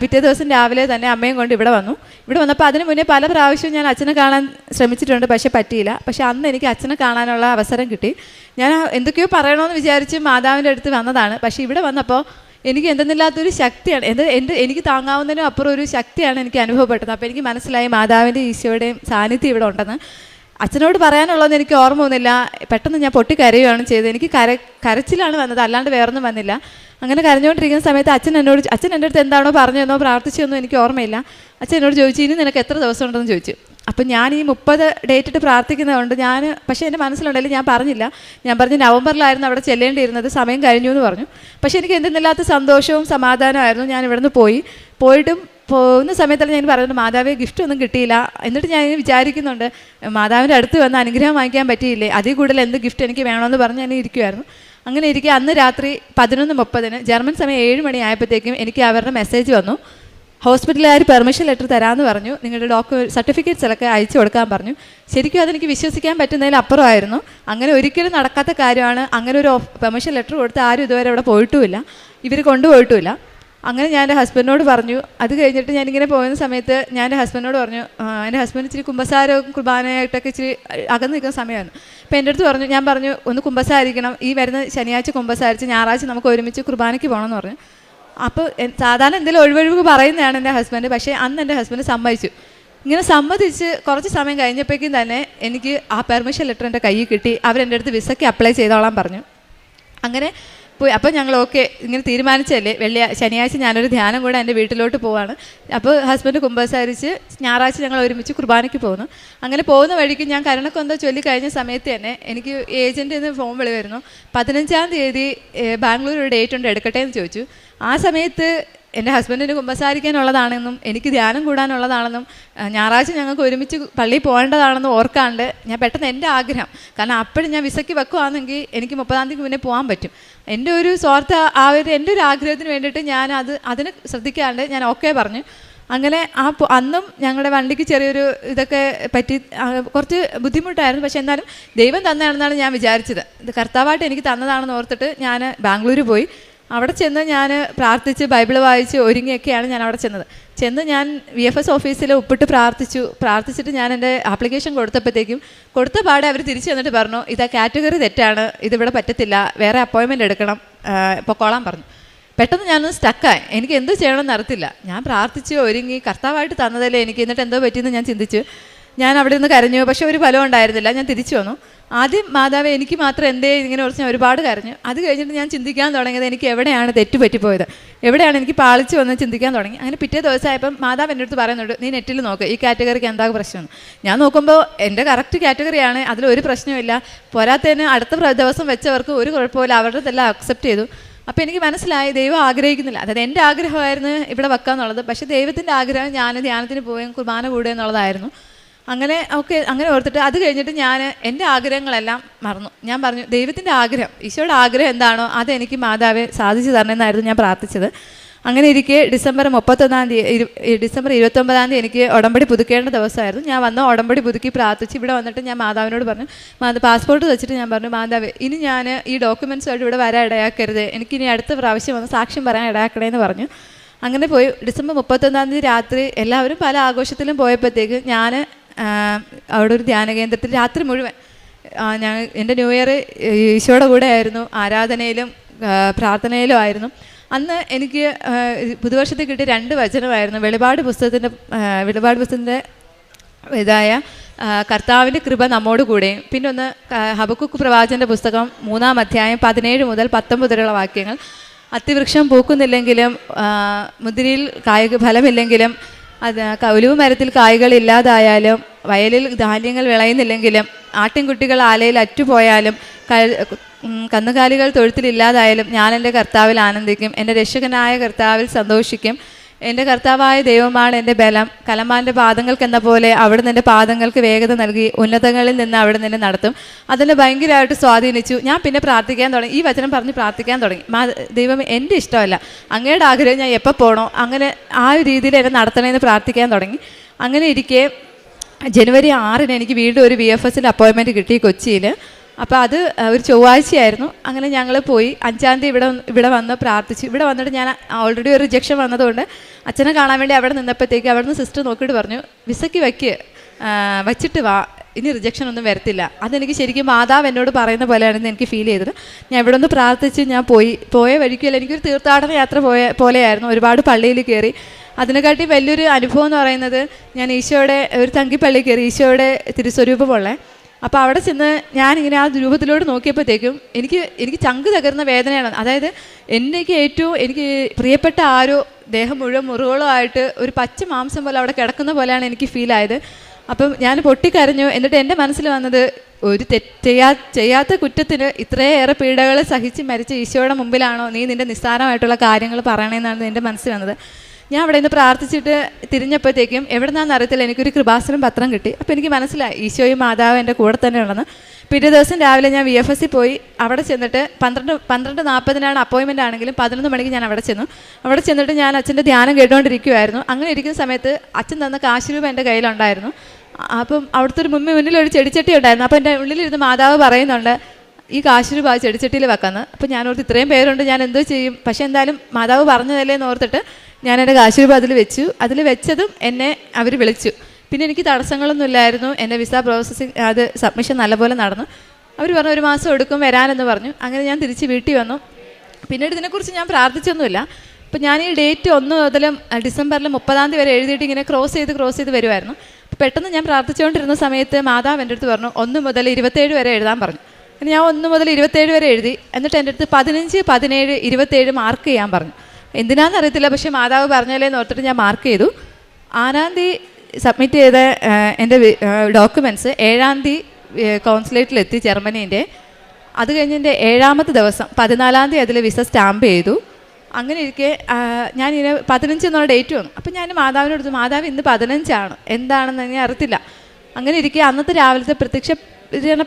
പിറ്റേ ദിവസം രാവിലെ തന്നെ അമ്മയും കൊണ്ട് ഇവിടെ വന്നു. ഇവിടെ വന്നപ്പോൾ അതിന് മുന്നേ പല പ്രാവശ്യവും ഞാൻ അച്ഛനെ കാണാൻ ശ്രമിച്ചിട്ടുണ്ട്, പക്ഷേ പറ്റിയില്ല. പക്ഷേ അന്ന് എനിക്ക് അച്ഛനെ കാണാനുള്ള അവസരം കിട്ടി. ഞാൻ എന്തൊക്കെയോ പറയണമെന്ന് വിചാരിച്ച് മാതാവിൻ്റെ അടുത്ത് വന്നതാണ്. പക്ഷേ ഇവിടെ വന്നപ്പോൾ എനിക്ക് എന്തെന്നില്ലാത്തൊരു ശക്തിയാണ്, എനിക്ക് താങ്ങാവുന്നതിനും അപ്പുറം ഒരു ശക്തിയാണ് എനിക്ക് അനുഭവപ്പെട്ടത്. അപ്പോൾ എനിക്ക് മനസ്സിലായി മാതാവിൻ്റെ ഈശോയുടെയും സാന്നിധ്യം ഇവിടെ ഉണ്ടെന്ന്. അച്ഛനോട് പറയാനുള്ളതെന്ന് എനിക്ക് ഓർമ്മ ഒന്നുമില്ല. പെട്ടെന്ന് ഞാൻ പൊട്ടിക്കരയുകയാണ് ചെയ്തത്. എനിക്ക് കരച്ചിലാണ് വന്നത്, അല്ലാണ്ട് വേറൊന്നും വന്നില്ല. അങ്ങനെ കരഞ്ഞുകൊണ്ടിരിക്കുന്ന സമയത്ത് അച്ഛൻ എൻ്റെ അടുത്ത് എന്താണോ പറഞ്ഞതെന്നോ പ്രാർത്ഥിച്ചതെന്നോ എനിക്ക് ഓർമ്മയില്ല. അച്ഛൻ എന്നോട് ചോദിച്ചു, ഇനി നിനക്ക് എത്ര ദിവസം ഉണ്ടെന്ന് ചോദിച്ചു. അപ്പം ഞാൻ ഈ 30 ഡേറ്റ് ഇട്ട് പ്രാർത്ഥിക്കുന്നതുകൊണ്ട് പക്ഷേ എൻ്റെ മനസ്സിലുണ്ടെങ്കിൽ ഞാൻ പറഞ്ഞില്ല. ഞാൻ പറഞ്ഞു നവംബറിലായിരുന്നു അവിടെ ചെല്ലേണ്ടിയിരുന്നത്, സമയം കഴിഞ്ഞു എന്ന് പറഞ്ഞു. പക്ഷേ എനിക്ക് എന്തെന്നില്ലാത്ത സന്തോഷവും സമാധാനമായിരുന്നു. ഞാൻ ഇവിടെ നിന്ന് പോയിട്ടും പോകുന്ന സമയത്തെല്ലാം ഞാൻ പറയുന്നത് മാതാവേ ഗിഫ്റ്റ് ഒന്നും കിട്ടിയില്ല. എന്നിട്ട് ഞാൻ വിചാരിക്കുന്നുണ്ട് മാതാവിൻ്റെ അടുത്ത് വന്ന് അനുഗ്രഹം വാങ്ങിക്കാൻ പറ്റിയില്ലേ, അതിൽ കൂടുതൽ എന്ത് ഗിഫ്റ്റ് എനിക്ക് വേണമെന്ന് പറഞ്ഞ് ഞാൻ ഇരിക്കുമായിരുന്നു. അങ്ങനെ ഇരിക്കുക അന്ന് രാത്രി 11:30 ജർമ്മൻ സമയം 7 മണി ആയപ്പോഴത്തേക്കും എനിക്ക് അവരുടെ മെസ്സേജ് വന്നു, ഹോസ്പിറ്റലുകാർ പെർമിഷൻ ലെറ്റർ തരാമെന്ന് പറഞ്ഞു, നിങ്ങളുടെ സർട്ടിഫിക്കറ്റ്സിലൊക്കെ അയച്ചു കൊടുക്കാൻ പറഞ്ഞു. ശരിക്കും അതെനിക്ക് വിശ്വസിക്കാൻ പറ്റുന്നതിൽ അപ്പുറമായിരുന്നു. അങ്ങനെ ഒരിക്കലും നടക്കാത്ത കാര്യമാണ്. അങ്ങനെ ഒരു പെർമിഷൻ ലെറ്റർ കൊടുത്ത് ആരും ഇതുവരെ അവിടെ പോയിട്ടുമില്ല, ഇവർ കൊണ്ടുപോയിട്ടുമില്ല. അങ്ങനെ ഞാൻ എൻ്റെ ഹസ്ബൻഡിനോട് പറഞ്ഞു. അത് കഴിഞ്ഞിട്ട് ഞാനിങ്ങനെ പോകുന്ന സമയത്ത് ഞാൻ എൻ്റെ ഹസ്ബൻഡിനോട് പറഞ്ഞു, എൻ്റെ ഹസ്ബൻഡ് ഇച്ചിരി കുമ്പസാരവും കുർബാനയായിട്ടൊക്കെ ഇച്ചിരി അകന്ന് നിൽക്കുന്ന സമയമാണ്. അപ്പോൾ എൻ്റെ അടുത്ത് ഞാൻ പറഞ്ഞു ഒന്ന് കുമ്പസാരിക്കണം, ഈ വരുന്ന ശനിയാഴ്ച കുമ്പസാരിച്ച് ഞായറാഴ്ച നമുക്ക് ഒരുമിച്ച് കുർബാനയ്ക്ക് പോകണമെന്ന് പറഞ്ഞു. അപ്പോൾ സാധാരണ എന്തെങ്കിലും ഒഴിവൊഴിവ് പറയുന്നതാണ് എൻ്റെ ഹസ്ബൻഡ്. പക്ഷേ അന്ന് എൻ്റെ ഹസ്ബൻഡ് സമ്മതിച്ചു. ഇങ്ങനെ സമ്മതിച്ച് കുറച്ച് സമയം കഴിഞ്ഞപ്പോഴേക്കും തന്നെ എനിക്ക് ആ പെർമിഷൻ ലെറ്റർ എൻ്റെ കയ്യിൽ കിട്ടി. അവരെൻ്റെ അടുത്ത് വിസയ്ക്ക് അപ്ലൈ ചെയ്തോളാൻ പറഞ്ഞു. അങ്ങനെ പോയി. അപ്പോൾ ഞങ്ങൾ ഓക്കെ ഇങ്ങനെ തീരുമാനിച്ചല്ലേ, ശനിയാഴ്ച ഞാനൊരു ധ്യാനം കൂടെ എൻ്റെ വീട്ടിലോട്ട് പോവാണ്. അപ്പോൾ ഹസ്ബൻഡ് കുമ്പസാരിച്ച് ഞായറാഴ്ച ഞങ്ങൾ ഒരുമിച്ച് കുർബാനയ്ക്ക് പോകുന്നു. അങ്ങനെ പോകുന്ന വഴിക്ക് ഞാൻ കരുണക്കൊന്ത ചൊല്ലി കഴിഞ്ഞ സമയത്ത് തന്നെ എനിക്ക് ഏജൻറ്റിൽ നിന്ന് ഫോൺ വിളി വരുന്നു, 15-ാം തീയതി ബാംഗ്ലൂർ ഒരു ഡേറ്റ് ഉണ്ട്, എടുക്കട്ടെ എന്ന് ചോദിച്ചു. ആ സമയത്ത് എൻ്റെ ഹസ്ബൻഡിന് കുമ്പസാരിക്കാനുള്ളതാണെന്നും എനിക്ക് ധ്യാനം കൂടാനുള്ളതാണെന്നും ഞായറാഴ്ച ഞങ്ങൾക്ക് ഒരുമിച്ച് പള്ളിയിൽ പോകേണ്ടതാണെന്നും ഓർക്കാണ്ട് ഞാൻ പെട്ടെന്ന് എൻ്റെ ആഗ്രഹം, കാരണം അപ്പോഴും ഞാൻ വിസയ്ക്ക് വെക്കുകയാണെങ്കിൽ എനിക്ക് 30-ാം തീയതിക്ക് മുന്നേ പോകാൻ പറ്റും, എൻ്റെ ഒരു സ്വാർത്ഥ എൻ്റെ ഒരു ആഗ്രഹത്തിന് വേണ്ടിയിട്ട് ഞാൻ അതിന് ശ്രദ്ധിക്കാണ്ട് ഞാൻ ഓക്കെ പറഞ്ഞു. അങ്ങനെ അന്നും ഞങ്ങളുടെ വണ്ടിക്ക് ചെറിയൊരു ഇതൊക്കെ പറ്റി കുറച്ച് ബുദ്ധിമുട്ടായിരുന്നു. പക്ഷെ എന്നാലും ദൈവം തന്നതാണെന്നാണ് ഞാൻ വിചാരിച്ചത്. ഇത് കർത്താവായിട്ട് എനിക്ക് തന്നതാണെന്ന് ഓർത്തിട്ട് ഞാൻ ബാംഗ്ലൂർ പോയി. അവിടെ ചെന്ന് ഞാൻ പ്രാർത്ഥിച്ച് ബൈബിൾ വായിച്ച് ഒരുങ്ങിയൊക്കെയാണ് ഞാൻ അവിടെ ചെന്ന് ഞാൻ VFS ഓഫീസിൽ ഒപ്പിട്ട് പ്രാർത്ഥിച്ചിട്ട് ഞാൻ എൻ്റെ ആപ്ലിക്കേഷൻ കൊടുത്ത പാടെ അവർ തിരിച്ചു വന്നിട്ട് പറഞ്ഞു, ഇതാ കാറ്റഗറി തെറ്റാണ്, ഇതിവിടെ പറ്റത്തില്ല, വേറെ അപ്പോയിൻമെൻ്റ് എടുക്കണം, പൊക്കോളാൻ പറഞ്ഞു. പെട്ടെന്ന് ഞാനൊന്ന് സ്റ്റക്കായി. എനിക്ക് എന്ത് ചെയ്യണമെന്ന് അറിയത്തില്ല. ഞാൻ പ്രാർത്ഥിച്ച് ഒരുങ്ങി കർത്താവായിട്ട് തന്നതല്ലേ എനിക്ക്, എന്നിട്ട് എന്തോ പറ്റിയെന്ന് ഞാൻ ചിന്തിച്ചു. ഞാൻ അവിടെ നിന്ന് കരഞ്ഞു, പക്ഷെ ഒരു ഫലം ഉണ്ടായിരുന്നില്ല. ഞാൻ തിരിച്ചു വന്നു. ആദ്യം മാതാവ് എനിക്ക് മാത്രം എന്തേ ഇങ്ങനെ കുറച്ച് ഞാൻ ഒരുപാട് കരഞ്ഞു. അത് കഴിഞ്ഞിട്ട് ഞാൻ ചിന്തിക്കാൻ തുടങ്ങിയത് എനിക്ക് എവിടെയാണ് തെറ്റ് പറ്റിപ്പോയത്, എവിടെയാണ് എനിക്ക് പാളിച്ച് വന്ന് ചിന്തിക്കാൻ തുടങ്ങി. അങ്ങനെ പിറ്റേ ദിവസമായപ്പം മാതാവ് എൻ്റെ അടുത്ത് പറയുന്നുണ്ട്, നീ നെറ്റിൽ നോക്ക് ഈ കാറ്റഗറിക്ക് എന്താ പ്രശ്നമെന്ന്. ഞാൻ നോക്കുമ്പോൾ എൻ്റെ കറക്റ്റ് കാറ്റഗറിയാണ്, അതിലൊരു പ്രശ്നമില്ല. പോരാത്തതിന് അടുത്ത ദിവസം വെച്ചവർക്ക് ഒരു കുഴപ്പമില്ല, അവരുടെ എല്ലാം അക്സെപ്റ്റ് ചെയ്തു. അപ്പോൾ എനിക്ക് മനസ്സിലായി ദൈവം ആഗ്രഹിക്കുന്നില്ല. അതായത് എൻ്റെ ആഗ്രഹമായിരുന്നു ഇവിടെ വെക്കുക എന്നുള്ളത്, പക്ഷേ ദൈവത്തിൻ്റെ ആഗ്രഹം ഞാൻ ധ്യാനത്തിന് പോവുകയും കുർബാന കൂടുക എന്നുള്ളതായിരുന്നു. അങ്ങനെ ഓർത്തിട്ട് അത് കഴിഞ്ഞിട്ട് ഞാൻ എൻ്റെ ആഗ്രഹങ്ങളെല്ലാം മറന്നു. ഞാൻ പറഞ്ഞു ദൈവത്തിൻ്റെ ആഗ്രഹം, ഈശോയുടെ ആഗ്രഹം എന്താണോ അതെനിക്ക് മാതാവെ സാധിച്ചു തരണമെന്നായിരുന്നു ഞാൻ പ്രാർത്ഥിച്ചത്. അങ്ങനെ ഇരിക്കെ ഡിസംബർ 29-ാം തീയതി എനിക്ക് ഉടമ്പടി പുതുക്കേണ്ട ദിവസമായിരുന്നു. ഞാൻ വന്ന് ഉടമ്പടി പുതുക്കി പ്രാർത്ഥിച്ച് ഇവിടെ വന്നിട്ട് ഞാൻ മാതാവിനോട് പറഞ്ഞു, പാസ്പോർട്ട് വെച്ചിട്ട് ഞാൻ പറഞ്ഞു, മാതാവ് ഇനി ഞാൻ ഈ ഡോക്യുമെൻറ്റ്സുമായിട്ട് ഇവിടെ വരാൻ ഇടയാക്കരുത്, എനിക്കിനി അടുത്ത പ്രാവശ്യം വന്ന് സാക്ഷ്യം പറയാൻ ഇടയാക്കണേന്ന് പറഞ്ഞു. അങ്ങനെ പോയി. ഡിസംബർ 31-ാം തീയതി രാത്രി എല്ലാവരും പല ആഘോഷത്തിലും പോയപ്പോഴത്തേക്ക് ഞാൻ അവിടെ ഒരു ധ്യാന കേന്ദ്രത്തിൽ രാത്രി മുഴുവൻ എൻ്റെ ന്യൂ ഇയർ ഈശോയുടെ കൂടെ ആയിരുന്നു, ആരാധനയിലും പ്രാർത്ഥനയിലും ആയിരുന്നു. അന്ന് എനിക്ക് പുതുവർഷത്തിൽ കിട്ടിയ 2 വചനമായിരുന്നു. വെളിപാട് പുസ്തകത്തിൻ്റെ ഇതായ കർത്താവിൻ്റെ കൃപ നമ്മോട് കൂടെയും, പിന്നെ ഒന്ന് ഹബക്കുക്ക് പ്രവാചകൻ്റെ പുസ്തകം 3-ാം അധ്യായം 17 മുതൽ 19 വരെയുള്ള വാക്യങ്ങൾ. അത്തിവൃക്ഷം പൂക്കുന്നില്ലെങ്കിലും മുന്തിരിയിൽ ഫലമില്ലെങ്കിലും ഒലിവ് മരത്തിൽ കായ്കൾ ഇല്ലാതായാലും വയലിൽ ധാന്യങ്ങൾ വിളയുന്നില്ലെങ്കിലും ആട്ടിൻകുട്ടികൾ ആലയിൽ അറ്റുപോയാലും കന്നുകാലികൾ തൊഴുത്തിലില്ലാതായാലും ഞാൻ എൻ്റെ കർത്താവിൽ ആനന്ദിക്കും, എൻ്റെ രക്ഷകനായ കർത്താവിൽ സന്തോഷിക്കും. എൻ്റെ കർത്താവായ ദൈവമാണ് എൻ്റെ ബലം. കലമാൻ്റെ പാദങ്ങൾക്കെന്ന പോലെ അവിടുന്ന് എൻ്റെ പാദങ്ങൾക്ക് വേഗത നൽകി, ഉന്നതങ്ങളിൽ നിന്ന് അവിടെ നിന്ന് നടത്തും. അതിനെ ഭയങ്കരമായിട്ട് സ്വാധീനിച്ചു. ഞാൻ പിന്നെ പ്രാർത്ഥിക്കാൻ തുടങ്ങി, ഈ വചനം പറഞ്ഞ് പ്രാർത്ഥിക്കാൻ തുടങ്ങി. ദൈവം എൻ്റെ ഇഷ്ടമല്ല, അങ്ങയുടെ ആഗ്രഹം ഞാൻ എപ്പോൾ പോകണോ അങ്ങനെ ആ ഒരു രീതിയിൽ എന്നെ നടത്തണമെന്ന് പ്രാർത്ഥിക്കാൻ തുടങ്ങി. അങ്ങനെ ഇരിക്കെ ജനുവരി 6-ന് എനിക്ക് വീണ്ടും ഒരു VFSൽ അപ്പോയിൻമെൻറ്റ് കിട്ടി കൊച്ചിയിൽ. അപ്പോൾ അത് ഒരു ചൊവ്വാഴ്ചയായിരുന്നു. അങ്ങനെ ഞങ്ങൾ പോയി 5-ാം തീയതി ഇവിടെ വന്ന് പ്രാർത്ഥിച്ചു. ഇവിടെ വന്നിട്ട് ഞാൻ ഓൾറെഡി ഒരു റിജക്ഷൻ വന്നതുകൊണ്ട് അച്ഛനെ കാണാൻ വേണ്ടി അവിടെ നിന്നപ്പോഴത്തേക്ക് അവിടെ നിന്ന് സിസ്റ്റർ നോക്കിയിട്ട് പറഞ്ഞു, വിസയ്ക്ക് വച്ചിട്ട് വാ, ഇനി റിജക്ഷൻ ഒന്നും വരത്തില്ല. അതെനിക്ക് ശരിക്കും മാതാവ് എന്നോട് പറയുന്ന പോലെയാണെന്ന് എനിക്ക് ഫീൽ ചെയ്തത്. ഞാൻ ഇവിടെ ഒന്ന് പ്രാർത്ഥിച്ച് ഞാൻ പോയ വഴിക്കല്ല, എനിക്കൊരു തീർത്ഥാടന യാത്ര പോലെയായിരുന്നു. ഒരുപാട് പള്ളിയിൽ കയറി. അതിനെക്കാട്ടി വലിയൊരു അനുഭവം എന്ന് പറയുന്നത്, ഞാൻ ഈശോയുടെ ഒരു തങ്കിപ്പള്ളി കയറി, ഈശോയുടെ തിരുസ്വരൂപമുള്ള. അപ്പോൾ അവിടെ ചെന്ന് ഞാനിങ്ങനെ ആ രൂപത്തിലോട്ട് നോക്കിയപ്പോഴത്തേക്കും എനിക്ക് ചങ്ക് തകർന്ന വേദനയാണ്. അതായത് എനിക്ക് പ്രിയപ്പെട്ട ആരോ ദേഹം മുഴുവൻ മുറിവുകളായിട്ട് ഒരു പച്ച മാംസം പോലെ അവിടെ കിടക്കുന്ന പോലെയാണ് എനിക്ക് ഫീലായത്. അപ്പം ഞാൻ പൊട്ടിക്കരഞ്ഞു. എന്നിട്ട് എൻ്റെ മനസ്സിൽ വന്നത്, ഒരു ചെയ്യാത്ത കുറ്റത്തിന് ഇത്രയേറെ പീഡകൾ സഹിച്ച് മരിച്ച ഈശോയുടെ മുമ്പിലാണോ നീ നിൻ്റെ നിസ്സാരമായിട്ടുള്ള കാര്യങ്ങൾ പറയണമെന്നാണ് എൻ്റെ മനസ്സിൽ വന്നത്. ഞാൻ അവിടെ നിന്ന് പ്രാർത്ഥിച്ചിട്ട് തിരിഞ്ഞപ്പോഴത്തേക്കും എവിടെ നിന്നാണെന്ന് അറിയത്തില്ല, എനിക്കൊരു കൃപാസനം പത്രം കിട്ടി. അപ്പോൾ എനിക്ക് മനസ്സിലായി ഈശോയും മാതാവും എൻ്റെ കൂടെ തന്നെ ഉണ്ടെന്ന്. പിറ്റേ ദിവസം രാവിലെ ഞാൻ VFSൽ പോയി. അവിടെ ചെന്നിട്ട് 12:40 അപ്പോയിൻമെൻ്റ് ആണെങ്കിലും 11 മണിക്ക് ഞാൻ അവിടെ ചെന്നു. അവിടെ ചെന്നിട്ട് ഞാൻ അച്ഛൻ്റെ ധ്യാനം കേട്ടുകൊണ്ടിരിക്കുമായിരുന്നു. അങ്ങനെ ഇരിക്കുന്ന സമയത്ത് അച്ഛൻ തന്ന കാശ് രൂപ എൻ്റെ കയ്യിലുണ്ടായിരുന്നു. അപ്പം അവിടുത്തെ ഒരു മുന്നിലൊരു ചെടിച്ചട്ടി ഉണ്ടായിരുന്നു. അപ്പോൾ എൻ്റെ ഉള്ളിലിരുന്ന് മാതാവ് പറയുന്നുണ്ട്, ഈ കാശ് രൂപ ചെടിച്ചട്ടിയിൽ വെക്കാമെന്ന്. അപ്പോൾ ഞാനോർത്ത് ഇത്രയും പേരുണ്ട്, ഞാൻ എന്തോ ചെയ്യും. പക്ഷേ എന്തായാലും മാതാവ് പറഞ്ഞതല്ലേ എന്ന് ഓർത്തിട്ട് ഞാൻ എൻ്റെ കാശ് രൂപ അതിൽ വെച്ചു. അതിൽ വെച്ചതും എന്നെ അവർ വിളിച്ചു. പിന്നെ എനിക്ക് തടസ്സങ്ങളൊന്നും ഇല്ലായിരുന്നു. എൻ്റെ വിസ പ്രോസസ്സിങ് അത് സബ്മിഷൻ നല്ലപോലെ നടന്നു. അവർ പറഞ്ഞു 1 മാസം എടുക്കും വരാനെന്ന് പറഞ്ഞു. അങ്ങനെ ഞാൻ തിരിച്ച് വീട്ടിൽ വന്നു. പിന്നീട് ഇതിനെക്കുറിച്ച് ഞാൻ പ്രാർത്ഥിച്ചൊന്നുമില്ല. അപ്പോൾ ഞാൻ ഈ ഡേറ്റ് 1 മുതൽ ഡിസംബറിൽ 30-ാം തീയതി വരെ എഴുതിയിട്ട് ഇങ്ങനെ ക്രോസ് ചെയ്ത് വരുമായിരുന്നു. പെട്ടെന്ന് ഞാൻ പ്രാർത്ഥിച്ചുകൊണ്ടിരുന്ന സമയത്ത് മാതാവ് എൻ്റെ അടുത്ത് പറഞ്ഞു 1 മുതൽ 27 വരെ എഴുതാൻ പറഞ്ഞു. അങ്ങനെ ഞാൻ 1 മുതൽ 27 വരെ എഴുതി. എന്നിട്ട് എൻ്റെ അടുത്ത് 15, 17, 27 മാർക്ക് ചെയ്യാൻ പറഞ്ഞു. എന്തിനാണെന്ന് അറിയത്തില്ല, പക്ഷേ മാതാവ് പറഞ്ഞല്ലേ എന്ന് ഓർത്തിട്ട് ഞാൻ മാർക്ക് ചെയ്തു. 6-ാം തീയതി സബ്മിറ്റ് ചെയ്ത എൻ്റെ ഡോക്യുമെൻറ്റ്സ് 7-ാം തീയതി കോൺസുലേറ്റിലെത്തി ജർമ്മനീൻ്റെ. അത് കഴിഞ്ഞ് എൻ്റെ 7-ാമത്തെ ദിവസം 14-ാം തീയതി അതിൽ വിസ സ്റ്റാമ്പ് ചെയ്തു. അങ്ങനെ ഇരിക്കെ ഞാനിങ്ങനെ 15 എന്നുള്ള ഡേറ്റ് വന്നു. അപ്പം ഞാൻ മാതാവിനോട് മാതാവ് ഇന്ന് 15 എന്താണെന്ന് ഞാൻ അറിയത്തില്ല. അങ്ങനെ ഇരിക്കെ അന്നത്തെ രാവിലത്തെ പ്രത്യക്ഷ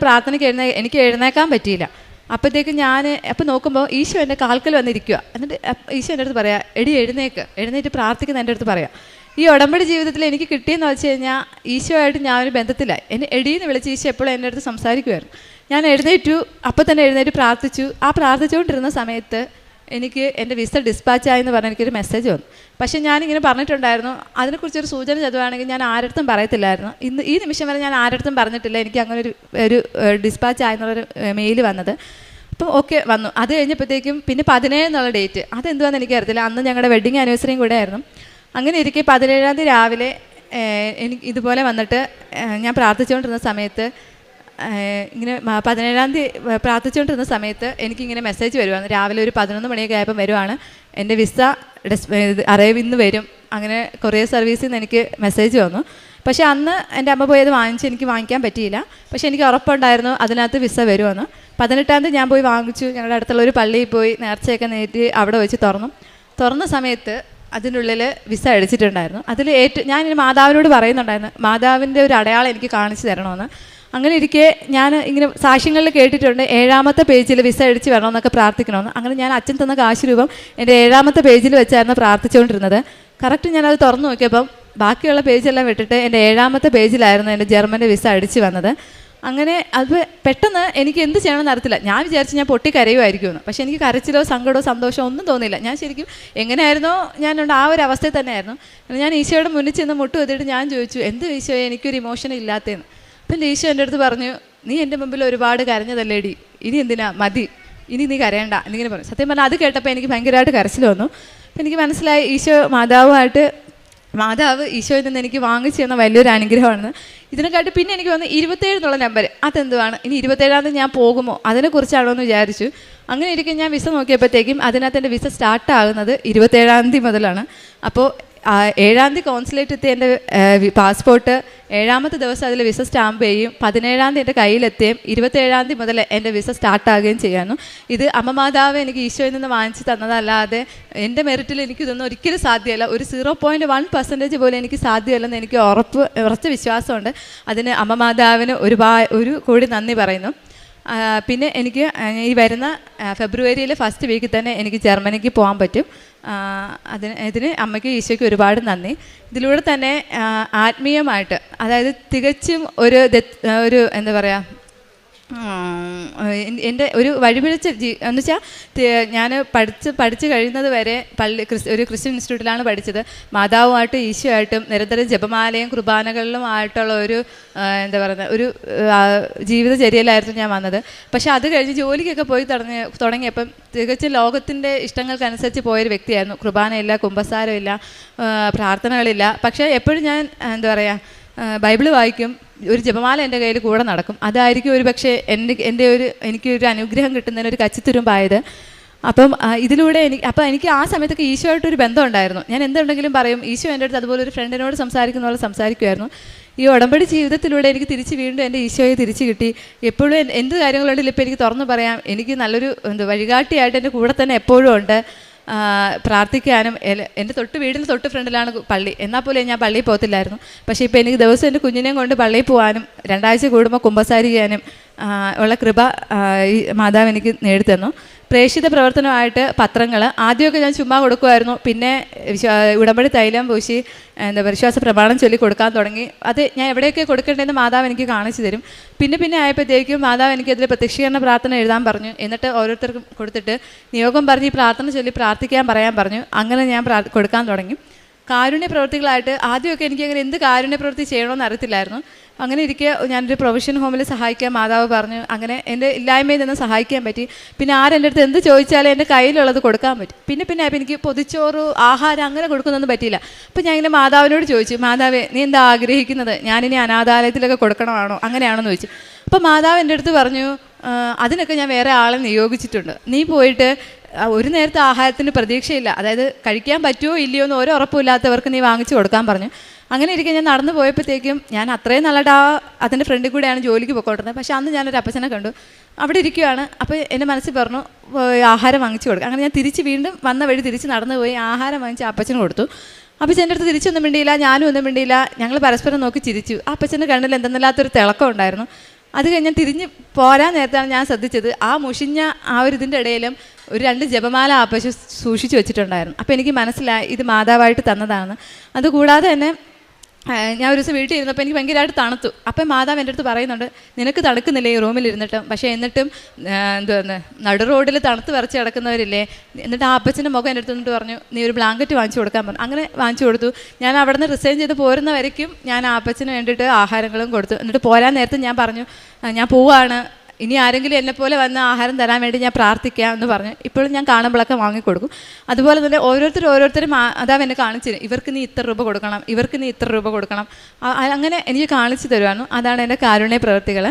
പ്രാർത്ഥനയ്ക്ക് എനിക്ക് എഴുന്നേക്കാൻ പറ്റിയില്ല. അപ്പോഴത്തേക്ക് അപ്പം നോക്കുമ്പോൾ ഈശോ എൻ്റെ കാൽക്കൽ വന്നിരിക്കുക. എന്നിട്ട് ഈശോ എൻ്റെ അടുത്ത് പറയാം, എഴുന്നേറ്റ് പ്രാർത്ഥിക്കുന്ന എൻ്റെ അടുത്ത് പറയാം. ഈ ഉടമ്പടി ജീവിതത്തിൽ എനിക്ക് കിട്ടിയെന്ന് വെച്ച് കഴിഞ്ഞാൽ ഈശോയായിട്ട് ഞാനൊരു ബന്ധത്തിലായി. എന്നെ എടീന്ന് വിളിച്ച് ഈശോ എപ്പോഴും എൻ്റെ അടുത്ത് സംസാരിക്കുമായിരുന്നു. ഞാൻ എഴുന്നേറ്റു, അപ്പം തന്നെ എഴുന്നേറ്റ് പ്രാർത്ഥിച്ചു. ആ പ്രാർത്ഥിച്ചുകൊണ്ടിരുന്ന സമയത്ത് എനിക്ക് എൻ്റെ വിസ ഡിസ്പാച്ചായെന്ന് പറഞ്ഞ് എനിക്കൊരു മെസ്സേജ് വന്നു. പക്ഷേ ഞാനിങ്ങനെ പറഞ്ഞിട്ടുണ്ടായിരുന്നു, അതിനെക്കുറിച്ചൊരു സൂചന ചതുവാണെങ്കിൽ ഞാൻ ആരടുത്തും പറയത്തില്ലായിരുന്നു. ഈ നിമിഷം വരെ ഞാൻ ആരടുത്തും പറഞ്ഞിട്ടില്ല എനിക്ക് അങ്ങനെ ഒരു ഡിസ്പാച്ചായെന്നുള്ളൊരു മെയിൽ വന്നത്. അപ്പം ഓക്കെ വന്നു. അത് കഴിഞ്ഞപ്പോഴത്തേക്കും പിന്നെ 17 എന്നുള്ള ഡേറ്റ് അതെന്തുവാന്ന് എനിക്കറിയത്തില്ല. അന്ന് ഞങ്ങളുടെ വെഡ്ഡിങ് ആനിവേഴ്സറിയും കൂടെ ആയിരുന്നു. അങ്ങനെ ഇരിക്കെ 17-ാം തീയതി രാവിലെ എനിക്ക് ഇതുപോലെ വന്നിട്ട് ഞാൻ പ്രാർത്ഥിച്ചുകൊണ്ടിരുന്ന സമയത്ത് ഇങ്ങനെ 17-ാം തീയതി പ്രാർത്ഥിച്ചുകൊണ്ടിരുന്ന സമയത്ത് എനിക്കിങ്ങനെ മെസ്സേജ് വരുവാണ്. രാവിലെ ഒരു 11 മണിയൊക്കെ ആയപ്പോൾ വരുവാണ്, എൻ്റെ വിസ അറൈവ് ഇന്ന് വരും. അങ്ങനെ കൊറിയർ സർവീസിൽ നിന്ന് എനിക്ക് മെസ്സേജ് വന്നു. പക്ഷേ അന്ന് എൻ്റെ അമ്മ പോയത് എനിക്ക് വാങ്ങിക്കാൻ പറ്റിയില്ല. പക്ഷേ എനിക്ക് ഉറപ്പുണ്ടായിരുന്നു അതിനകത്ത് വിസ വരുമെന്ന്. 18-ാം തീയതി ഞാൻ പോയി വാങ്ങിച്ചു. ഞങ്ങളുടെ അടുത്തുള്ള ഒരു പള്ളിയിൽ പോയി നേർച്ചയൊക്കെ നേറ്റി അവിടെ വെച്ച് തുറന്ന സമയത്ത് അതിനുള്ളിൽ വിസ അടിച്ചിട്ടുണ്ടായിരുന്നു. അതിൽ ഞാനിങ്ങനെ മാതാവിനോട് പറയുന്നുണ്ടായിരുന്നു, മാതാവിൻ്റെ ഒരു അടയാളം എനിക്ക് കാണിച്ചു തരണമെന്ന്. അങ്ങനെ ഇരിക്കെ ഞാൻ ഇങ്ങനെ സാക്ഷ്യങ്ങളിൽ കേട്ടിട്ടുണ്ട് 7-ാമത്തെ പേജിൽ വിസ അടിച്ച് വരണമെന്നൊക്കെ പ്രാർത്ഥിക്കണമെന്ന്. അങ്ങനെ ഞാൻ അച്ഛൻ തന്ന കാശ് രൂപം എൻ്റെ 7-ാമത്തെ പേജിൽ വെച്ചായിരുന്നു പ്രാർത്ഥിച്ചുകൊണ്ടിരുന്നത്. കറക്റ്റ് ഞാനത് തുറന്നു നോക്കിയപ്പം ബാക്കിയുള്ള പേജെല്ലാം വിട്ടിട്ട് എൻ്റെ 7-ാമത്തെ പേജിലായിരുന്നു എൻ്റെ ജർമ്മൻ്റെ വിസ അടിച്ച് വന്നത്. അങ്ങനെ അത് പെട്ടെന്ന് എനിക്ക് എന്ത് ചെയ്യണമെന്ന് അറിയത്തില്ല. ഞാൻ വിചാരിച്ച് ഞാൻ പൊട്ടിക്കരയുമായിരിക്കുമെന്ന്. പക്ഷേ എനിക്ക് കരച്ചിലോ സങ്കടമോ സന്തോഷമോ ഒന്നും തോന്നിയില്ല. ഞാൻ ശരിക്കും എങ്ങനെയായിരുന്നോ ഞാനുണ്ട് ആ ഒരു അവസ്ഥയിൽ തന്നെയായിരുന്നു. ഞാൻ ഈശോയുടെ മുന്നിൽ ചെന്ന് മുട്ടുവെത്തിയിട്ട് ഞാൻ ചോദിച്ചു, എന്ത് ഈശോയെ എനിക്കൊരു ഇമോഷൻ ഇല്ലാത്തതെന്ന്. അപ്പം ഈശോ എൻ്റെ അടുത്ത് പറഞ്ഞു, നീ എൻ്റെ മുമ്പിൽ ഒരുപാട് കരഞ്ഞതല്ലേടി, ഇനി എന്തിനാ മതി, ഇനി നീ കരയണ്ട എന്നിങ്ങനെ പറഞ്ഞു. സത്യം പറഞ്ഞാൽ അത് കേട്ടപ്പോൾ എനിക്ക് ഭയങ്കരമായിട്ട് കരച്ചിൽ വന്നു. അപ്പം എനിക്ക് മനസ്സിലായി മാതാവ് ഈശോയിൽ നിന്ന് എനിക്ക് വാങ്ങിച്ചു തന്ന വലിയൊരു അനുഗ്രഹമാണ്. ഇതിനെക്കാട്ടി പിന്നെ എനിക്ക് വന്ന് 27 എന്നുള്ള നമ്പർ, അതെന്തുവാണ്, ഇനി 27-ാം തീയതി ഞാൻ പോകുമോ, അതിനെക്കുറിച്ചാണോ എന്ന് വിചാരിച്ചു. അങ്ങനെ ഇരിക്കും ഞാൻ വിസ നോക്കിയപ്പോഴത്തേക്കും അതിനകത്ത് എൻ്റെ വിസ സ്റ്റാർട്ടാകുന്നത് 27-ാം തീയതി മുതലാണ്. അപ്പോൾ 7-ാം തീയതി കോൺസുലേറ്റ് എത്തി എൻ്റെ പാസ്പോർട്ട് 7-ാമത്തെ ദിവസം അതിൽ വിസ സ്റ്റാമ്പ് ചെയ്യും. 17-ാം തീയതി എൻ്റെ കയ്യിലെത്തുകയും 27-ാം തീയതി മുതൽ എൻ്റെ വിസ സ്റ്റാർട്ടാകുകയും ചെയ്യാനും. ഇത് അമ്മ മാതാവ് എനിക്ക് ഈശോയിൽ നിന്ന് വാങ്ങിച്ച് തന്നതല്ലാതെ എൻ്റെ മെറിറ്റിൽ എനിക്കിതൊന്നും ഒരിക്കലും സാധ്യമല്ല. ഒരു 0.1% പോലും എനിക്ക് സാധ്യമല്ലെന്ന് എനിക്ക് ഉറച്ച വിശ്വാസമുണ്ട്. അതിന് അമ്മ മാതാവിന് ഒരു കോടി നന്ദി പറയുന്നു. പിന്നെ എനിക്ക് ഈ വരുന്ന ഫെബ്രുവരിയിലെ ഫസ്റ്റ് വീക്കിൽ തന്നെ എനിക്ക് ജർമ്മനിക്ക് പോകാൻ പറ്റും. ഇതിന് അമ്മയ്ക്കും ഈശോയ്ക്കും ഒരുപാട് നന്ദി. ഇതിലൂടെ തന്നെ ആത്മീയമായിട്ട്, അതായത് തികച്ചും ഒരു എന്താ പറയുക, എൻ്റെ ഒരു വഴിപിഴച്ച എന്ന് വെച്ചാൽ ഞാൻ പഠിച്ച് കഴിയുന്നത് വരെ ഒരു ക്രിസ്ത്യൻ ഇൻസ്റ്റിറ്റ്യൂട്ടിലാണ് പഠിച്ചത്. മാതാവുമായിട്ടും ഈശോയായിട്ടും നിരന്തരം ജപമാലയും കുർബാനകളിലുമായിട്ടുള്ള ഒരു എന്താ പറയുക ഒരു ജീവിതചര്യയിലായിരുന്നു ഞാൻ വന്നത്. പക്ഷേ അത് കഴിഞ്ഞ് ജോലിക്കൊക്കെ പോയി തുടങ്ങിയപ്പം തികച്ചും ലോകത്തിൻ്റെ ഇഷ്ടങ്ങൾക്കനുസരിച്ച് പോയൊരു വ്യക്തിയായിരുന്നു. കുർബാനയില്ല, കുമ്പസാരമില്ല, പ്രാർത്ഥനകളില്ല. പക്ഷേ എപ്പോഴും ഞാൻ എന്താ പറയുക ബൈബിള് വായിക്കും, ഒരു ജപമാല എൻ്റെ കയ്യിൽ കൂടെ നടക്കും. അതായിരിക്കും ഒരു പക്ഷേ എനിക്കൊരു അനുഗ്രഹം കിട്ടുന്നതിനൊരു കച്ചിത്തുരുമ്പായത്. അപ്പം ഇതിലൂടെ എനിക്ക് ആ സമയത്തൊക്കെ ഈശോയായിട്ടൊരു ബന്ധം ഉണ്ടായിരുന്നു. ഞാൻ എന്തുണ്ടെങ്കിലും പറയും, ഈശോ എൻ്റെ അടുത്ത് അതുപോലെ ഒരു ഫ്രണ്ടിനോട് സംസാരിക്കുന്ന പോലെ സംസാരിക്കുമായിരുന്നു. ഈ ഉടമ്പടി ജീവിതത്തിലൂടെ എനിക്ക് വീണ്ടും എൻ്റെ ഈശോയെ തിരിച്ച് കിട്ടി. എപ്പോഴും എന്ത് കാര്യങ്ങളുണ്ടെങ്കിലും ഇപ്പോൾ എനിക്ക് തുറന്നു പറയാം, എനിക്ക് നല്ലൊരു വഴികാട്ടിയായിട്ട് എൻ്റെ കൂടെ തന്നെ എപ്പോഴും ഉണ്ട്. പ്രാർത്ഥിക്കാനും എൻ്റെ വീടിന് തൊട്ട് ഫ്രണ്ടിലാണ് പള്ളി. എന്നാൽ പോലും ഞാൻ പള്ളിയിൽ പോകത്തില്ലായിരുന്നു. പക്ഷേ ഇപ്പോൾ എനിക്ക് ദിവസം എൻ്റെ കുഞ്ഞിനെയും കൊണ്ട് പള്ളിയിൽ പോകാനും 2 ആഴ്ച കൂടുമ്പോൾ കുമ്പസാരിക്കാനും ഉള്ള കൃപ ഈ മാതാവ് എനിക്ക് നേടിത്തന്നു. പ്രേക്ഷിത പ്രവർത്തനമായിട്ട് പത്രങ്ങൾ ആദ്യമൊക്കെ ഞാൻ ചുമ്മാ കൊടുക്കുമായിരുന്നു. പിന്നെ ഉടമ്പടി തൈലം പൂശി വിശ്വാസ പ്രമാണം ചൊല്ലി കൊടുക്കാൻ തുടങ്ങി. അത് ഞാൻ എവിടെയൊക്കെ കൊടുക്കേണ്ടതെന്ന് മാതാവ് എനിക്ക് കാണിച്ചു തരും. പിന്നെ ആയപ്പോഴത്തേക്കും മാതാവ് എനിക്കതിൽ പ്രത്യക്ഷീകരണ പ്രാർത്ഥന എഴുതാൻ പറഞ്ഞു. എന്നിട്ട് ഓരോരുത്തർക്കും കൊടുത്തിട്ട് നിയോഗം പറഞ്ഞ് ഈ പ്രാർത്ഥന ചൊല്ലി പറയാൻ പറഞ്ഞു. അങ്ങനെ ഞാൻ കൊടുക്കാൻ തുടങ്ങി. കാരുണ്യ പ്രവൃത്തികളായിട്ട് ആദ്യമൊക്കെ എനിക്കങ്ങനെ എന്ത് കാരുണ്യ പ്രവൃത്തി ചെയ്യണമെന്ന് അറിയത്തില്ലായിരുന്നു. അങ്ങനെ ഇരിക്കെ ഞാനൊരു പ്രൊവിഷൻ ഹോമിൽ സഹായിക്കാൻ മാതാവ് പറഞ്ഞു. അങ്ങനെ എൻ്റെ ഇല്ലായ്മയിൽ നിന്ന് സഹായിക്കാൻ പറ്റി. പിന്നെ ആരെൻ്റെ അടുത്ത് എന്ത് ചോദിച്ചാലും എൻ്റെ കയ്യിലുള്ളത് കൊടുക്കാൻ പറ്റും. പിന്നെ എനിക്ക് പൊതിച്ചോറ് ആഹാരം അങ്ങനെ കൊടുക്കുന്നൊന്നും പറ്റിയില്ല. അപ്പോൾ ഞാൻ ഇങ്ങനെ മാതാവിനോട് ചോദിച്ചു, മാതാവേ നീ എന്താ ആഗ്രഹിക്കുന്നത്, ഞാനിനി അനാഥാലയത്തിലൊക്കെ കൊടുക്കണമാണോ അങ്ങനെയാണോ എന്ന് ചോദിച്ചു. അപ്പോൾ മാതാവ് എൻ്റെ അടുത്ത് പറഞ്ഞു, അതിനൊക്കെ ഞാൻ വേറെ ആളെ നിയോഗിച്ചിട്ടുണ്ട്. നീ പോയിട്ട് ഒരു നേരത്തെ ആഹാരത്തിന് പ്രതീക്ഷയില്ല, അതായത് കഴിക്കാൻ പറ്റുമോ ഇല്ലയോ എന്ന് ഒരു ഉറപ്പുമില്ലാത്തവർക്ക് നീ വാങ്ങിച്ചു കൊടുക്കാൻ പറഞ്ഞു. അങ്ങനെ ഇരിക്കാൻ ഞാൻ നടന്നു പോയപ്പോഴത്തേക്കും ഞാൻ അത്രയും നല്ലതായിട്ട് അതിൻ്റെ ഫ്രണ്ടിൽ കൂടെയാണ് ജോലിക്ക് പോയിക്കൊണ്ടിരുന്നത്. പക്ഷേ അന്ന് ഞാനൊരു അപ്പച്ചനെ കണ്ടു, അവിടെ ഇരിക്കുകയാണ്. അപ്പോൾ എൻ്റെ മനസ്സിൽ പറഞ്ഞു ആഹാരം വാങ്ങിച്ചു കൊടുക്കുക. അങ്ങനെ ഞാൻ വീണ്ടും വന്ന വഴി തിരിച്ച് നടന്നു പോയി ആഹാരം വാങ്ങിച്ച് അപ്പച്ചന് കൊടുത്തു. അപ്പച്ചൻ എൻ്റെ അടുത്ത് തിരിച്ചൊന്നും മിണ്ടിയില്ല, ഞാനും ഒന്നും മിണ്ടിയില്ല. ഞങ്ങൾ പരസ്പരം നോക്കി ചിരിച്ചു. ആ അപ്പച്ചൻ്റെ കണ്ണിൽ എന്തെന്നില്ലാത്തൊരു തിളക്കം ഉണ്ടായിരുന്നു. അത് കഴിഞ്ഞ് ഞാൻ തിരിഞ്ഞ് പോരാൻ നേരത്താണ് ഞാൻ ശ്രദ്ധിച്ചത് ആ മുഷിഞ്ഞ ഇതിൻ്റെ ഇടയിലും ഒരു 2 ജപമാല ആ പശു സൂക്ഷിച്ചു വെച്ചിട്ടുണ്ടായിരുന്നു. അപ്പോൾ എനിക്ക് മനസ്സിലായി ഇത് മാതാവായിട്ട് തന്നതാണ്. അതുകൂടാതെ തന്നെ ഞാൻ ഒരു ദിവസം വീട്ടിൽ ഇരുന്നപ്പോൾ എനിക്ക് ഭയങ്കരമായിട്ട് തണുത്തു. അപ്പം മാതാവ് എൻ്റെ അടുത്ത് പറയുന്നുണ്ട്, നിനക്ക് തണുക്കുന്നില്ലേ ഈ റൂമിലിരുന്നിട്ടും, പക്ഷേ എന്നിട്ടും നടു റോഡിൽ തണുത്ത് വിറച്ച് കിടക്കുന്നവരില്ലേ. എന്നിട്ട് ആ അപ്പച്ചൻ്റെ മുഖം എൻ്റെ അടുത്ത് നിന്നിട്ട് പറഞ്ഞു, നീ ഒരു ബ്ലാങ്കറ്റ് വാങ്ങിച്ചു കൊടുക്കാൻ പറഞ്ഞു. അങ്ങനെ വാങ്ങിച്ചു കൊടുത്തു. ഞാൻ അവിടെ നിന്ന് റിസൈൻ ചെയ്ത് പോരുന്ന വരയ്ക്കും ഞാൻ ആ അപ്പച്ചന് വേണ്ടിയിട്ട് ആഹാരങ്ങളും കൊടുത്തു. എന്നിട്ട് പോരാൻ നേരത്തെ ഞാൻ പറഞ്ഞു, ഞാൻ പോവാണ്, ഇനി ആരെങ്കിലും എന്നെപ്പോലെ വന്ന് ആഹാരം തരാൻ വേണ്ടി ഞാൻ പ്രാർത്ഥിക്കാം എന്ന് പറഞ്ഞു. ഇപ്പോഴും ഞാൻ കാണുമ്പോഴൊക്കെ വാങ്ങിക്കൊടുക്കും. അതുപോലെ തന്നെ ഓരോരുത്തരും മാതാവ് എന്നെ കാണിച്ചു, ഇവർക്ക് നീ ഇത്ര രൂപ കൊടുക്കണം, ഇവർക്ക് നീ ഇത്ര രൂപ കൊടുക്കണം, അങ്ങനെ എനിക്ക് കാണിച്ചു തരുമായിരുന്നു. അതാണ് എൻ്റെ കാരുണ്യ പ്രവൃത്തികൾ.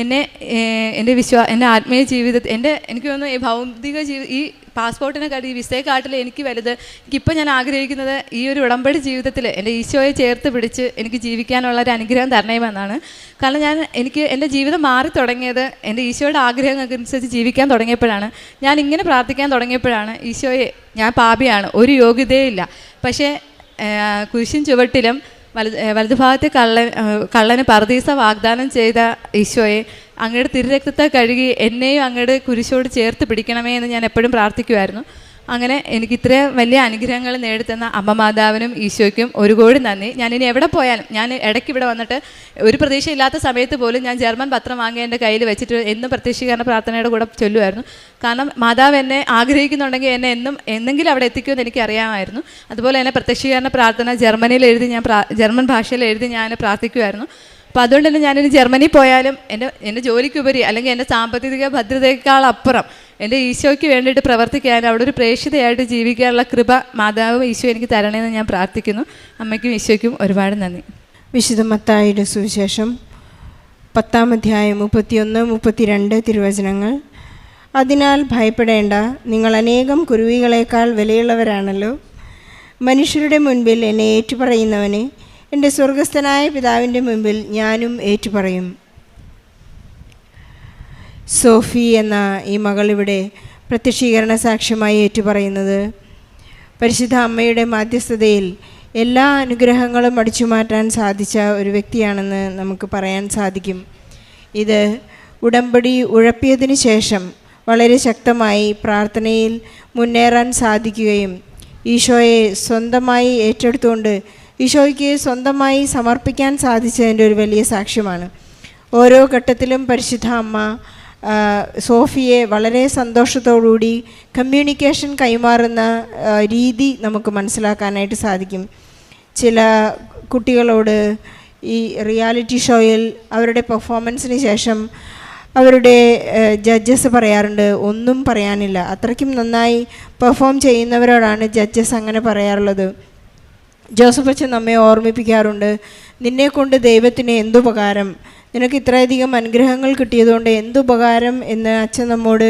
എൻ്റെ ആത്മീയ ജീവിതത്തിൽ എനിക്ക് തോന്നുന്നു ഈ ഭൗതിക ഈ പാസ്പോർട്ടിനെക്കാട്ടി ഈ വിസയെക്കാട്ടിൽ എനിക്ക് വലുത് എനിക്കിപ്പോൾ ഞാൻ ആഗ്രഹിക്കുന്നത് ഈ ഒരു ഉടമ്പടി ജീവിതത്തിൽ എൻ്റെ ഈശോയെ ചേർത്ത് പിടിച്ച് എനിക്ക് ജീവിക്കാനുള്ള ഒരു അനുഗ്രഹം തരണമെന്നാണ്. കാരണം എൻ്റെ ജീവിതം മാറി തുടങ്ങിയത് എൻ്റെ ഈശോയുടെ ആഗ്രഹങ്ങൾക്കനുസരിച്ച് ജീവിക്കാൻ തുടങ്ങിയപ്പോഴാണ്. ഞാൻ ഇങ്ങനെ പ്രാർത്ഥിക്കാൻ തുടങ്ങിയപ്പോഴാണ്, ഈശോയെ ഞാൻ പാപിയാണ്, ഒരു യോഗ്യതയില്ല, പക്ഷേ കുരിശിൻ ചുവട്ടിലും വലതുഭാഗത്തെ കള്ളന് പറുദീസ വാഗ്ദാനം ചെയ്ത ഈശോയെ അങ്ങയുടെ തിരുരക്തത്തെ കഴുകി എന്നെയും അങ്ങയുടെ കുരിശോട് ചേർത്ത് പിടിക്കണമേ എന്ന് ഞാൻ എപ്പോഴും പ്രാർത്ഥിക്കുമായിരുന്നു. അങ്ങനെ എനിക്ക് ഇത്രയും വലിയ അനുഗ്രഹങ്ങൾ നേടിത്തന്ന അമ്മ മാതാവിനും ഈശോയ്ക്കും ഒരു കോടി നന്ദി. ഞാനിനി എവിടെ പോയാലും, ഞാൻ ഇടയ്ക്ക് ഇവിടെ വന്നിട്ട് ഒരു പ്രതീക്ഷയില്ലാത്ത സമയത്ത് പോലും ഞാൻ ജർമ്മൻ പത്രം വാങ്ങി എൻ്റെ കയ്യിൽ വെച്ചിട്ട് എന്നും പ്രത്യക്ഷീകരണ പ്രാർത്ഥനയുടെ കൂടെ ചൊല്ലുമായിരുന്നു. കാരണം മാതാവ് എന്നെ ആഗ്രഹിക്കുന്നുണ്ടെങ്കിൽ എന്നെ എന്തെങ്കിലും അവിടെ എത്തിക്കുമെന്ന് എനിക്കറിയാമായിരുന്നു. അതുപോലെ തന്നെ പ്രത്യക്ഷീകരണ പ്രാർത്ഥന ജർമ്മനിയിൽ എഴുതി ജർമ്മൻ ഭാഷയിൽ എഴുതി ഞാൻ പ്രാർത്ഥിക്കുമായിരുന്നു. അപ്പോൾ അതുകൊണ്ട് തന്നെ ഞാനിനി ജർമ്മനി പോയാലും എൻ്റെ ജോലിക്കുപരി അല്ലെങ്കിൽ എൻ്റെ സാമ്പത്തിക ഭദ്രതയേക്കാളപ്പുറം എൻ്റെ ഈശോയ്ക്ക് വേണ്ടിയിട്ട് പ്രവർത്തിക്കാനും അവിടെ ഒരു പ്രേക്ഷിതയായിട്ട് ജീവിക്കാനുള്ള കൃപ മാതാവ് ഈശോ എനിക്ക് തരണമെന്ന് ഞാൻ പ്രാർത്ഥിക്കുന്നു. അമ്മയ്ക്കും ഈശോയ്ക്കും ഒരുപാട് നന്ദി. വിശുദ്ധ മത്തായിയുടെ സുവിശേഷം 10-ാം അധ്യായം 31-32 തിരുവചനങ്ങൾ. അതിനാൽ ഭയപ്പെടേണ്ട, നിങ്ങൾ അനേകം കുരുവികളേക്കാൾ വിലയുള്ളവരാണല്ലോ. മനുഷ്യരുടെ മുൻപിൽ എന്നെ ഏറ്റുപറയുന്നവനെ എൻ്റെ സ്വർഗസ്ഥനായ പിതാവിൻ്റെ മുൻപിൽ ഞാനും ഏറ്റുപറയും. സോഫി എന്ന ഈ മകളിവിടെ പ്രത്യക്ഷീകരണ സാക്ഷ്യമായി ഏറ്റുപറയുന്നത് പരിശുദ്ധ അമ്മയുടെ മാധ്യസ്ഥതയിൽ എല്ലാ അനുഗ്രഹങ്ങളും അടിച്ചു മാറ്റാൻ സാധിച്ച ഒരു വ്യക്തിയാണെന്ന് നമുക്ക് പറയാൻ സാധിക്കും. ഇത് ഉടമ്പടി ഉഴപ്പിയതിന് ശേഷം വളരെ ശക്തമായി പ്രാർത്ഥനയിൽ മുന്നേറാൻ സാധിക്കുകയും ഈശോയെ സ്വന്തമായി ഏറ്റെടുത്തുകൊണ്ട് ഈശോയ്ക്ക് സ്വന്തമായി സമർപ്പിക്കാൻ സാധിച്ചതിൻ്റെ ഒരു വലിയ സാക്ഷ്യമാണ്. ഓരോ ഘട്ടത്തിലും പരിശുദ്ധ അമ്മ സോഫിയെ വളരെ സന്തോഷത്തോടുകൂടി കമ്മ്യൂണിക്കേഷൻ കൈമാറുന്ന രീതി നമുക്ക് മനസ്സിലാക്കാനായിട്ട് സാധിക്കും. ചില കുട്ടികളോട് ഈ റിയാലിറ്റി ഷോയിൽ അവരുടെ പെർഫോമൻസിന് ശേഷം അവരുടെ ജഡ്ജസ് പറയാറുണ്ട്, ഒന്നും പറയാനില്ല. അത്രയ്ക്കും നന്നായി പെർഫോം ചെയ്യുന്നവരോടാണ് ജഡ്ജസ് അങ്ങനെ പറയാറുള്ളത്. ജോസഫ് അച്ഛൻ നമ്മെ ഓർമ്മിപ്പിക്കാറുണ്ട്, നിന്നെക്കൊണ്ട് ദൈവത്തിന് എന്തുപകാരം, നിനക്ക് ഇത്രയധികം അനുഗ്രഹങ്ങൾ കിട്ടിയതുകൊണ്ട് എന്തുപകാരം എന്ന് അച്ഛൻ നമ്മോട്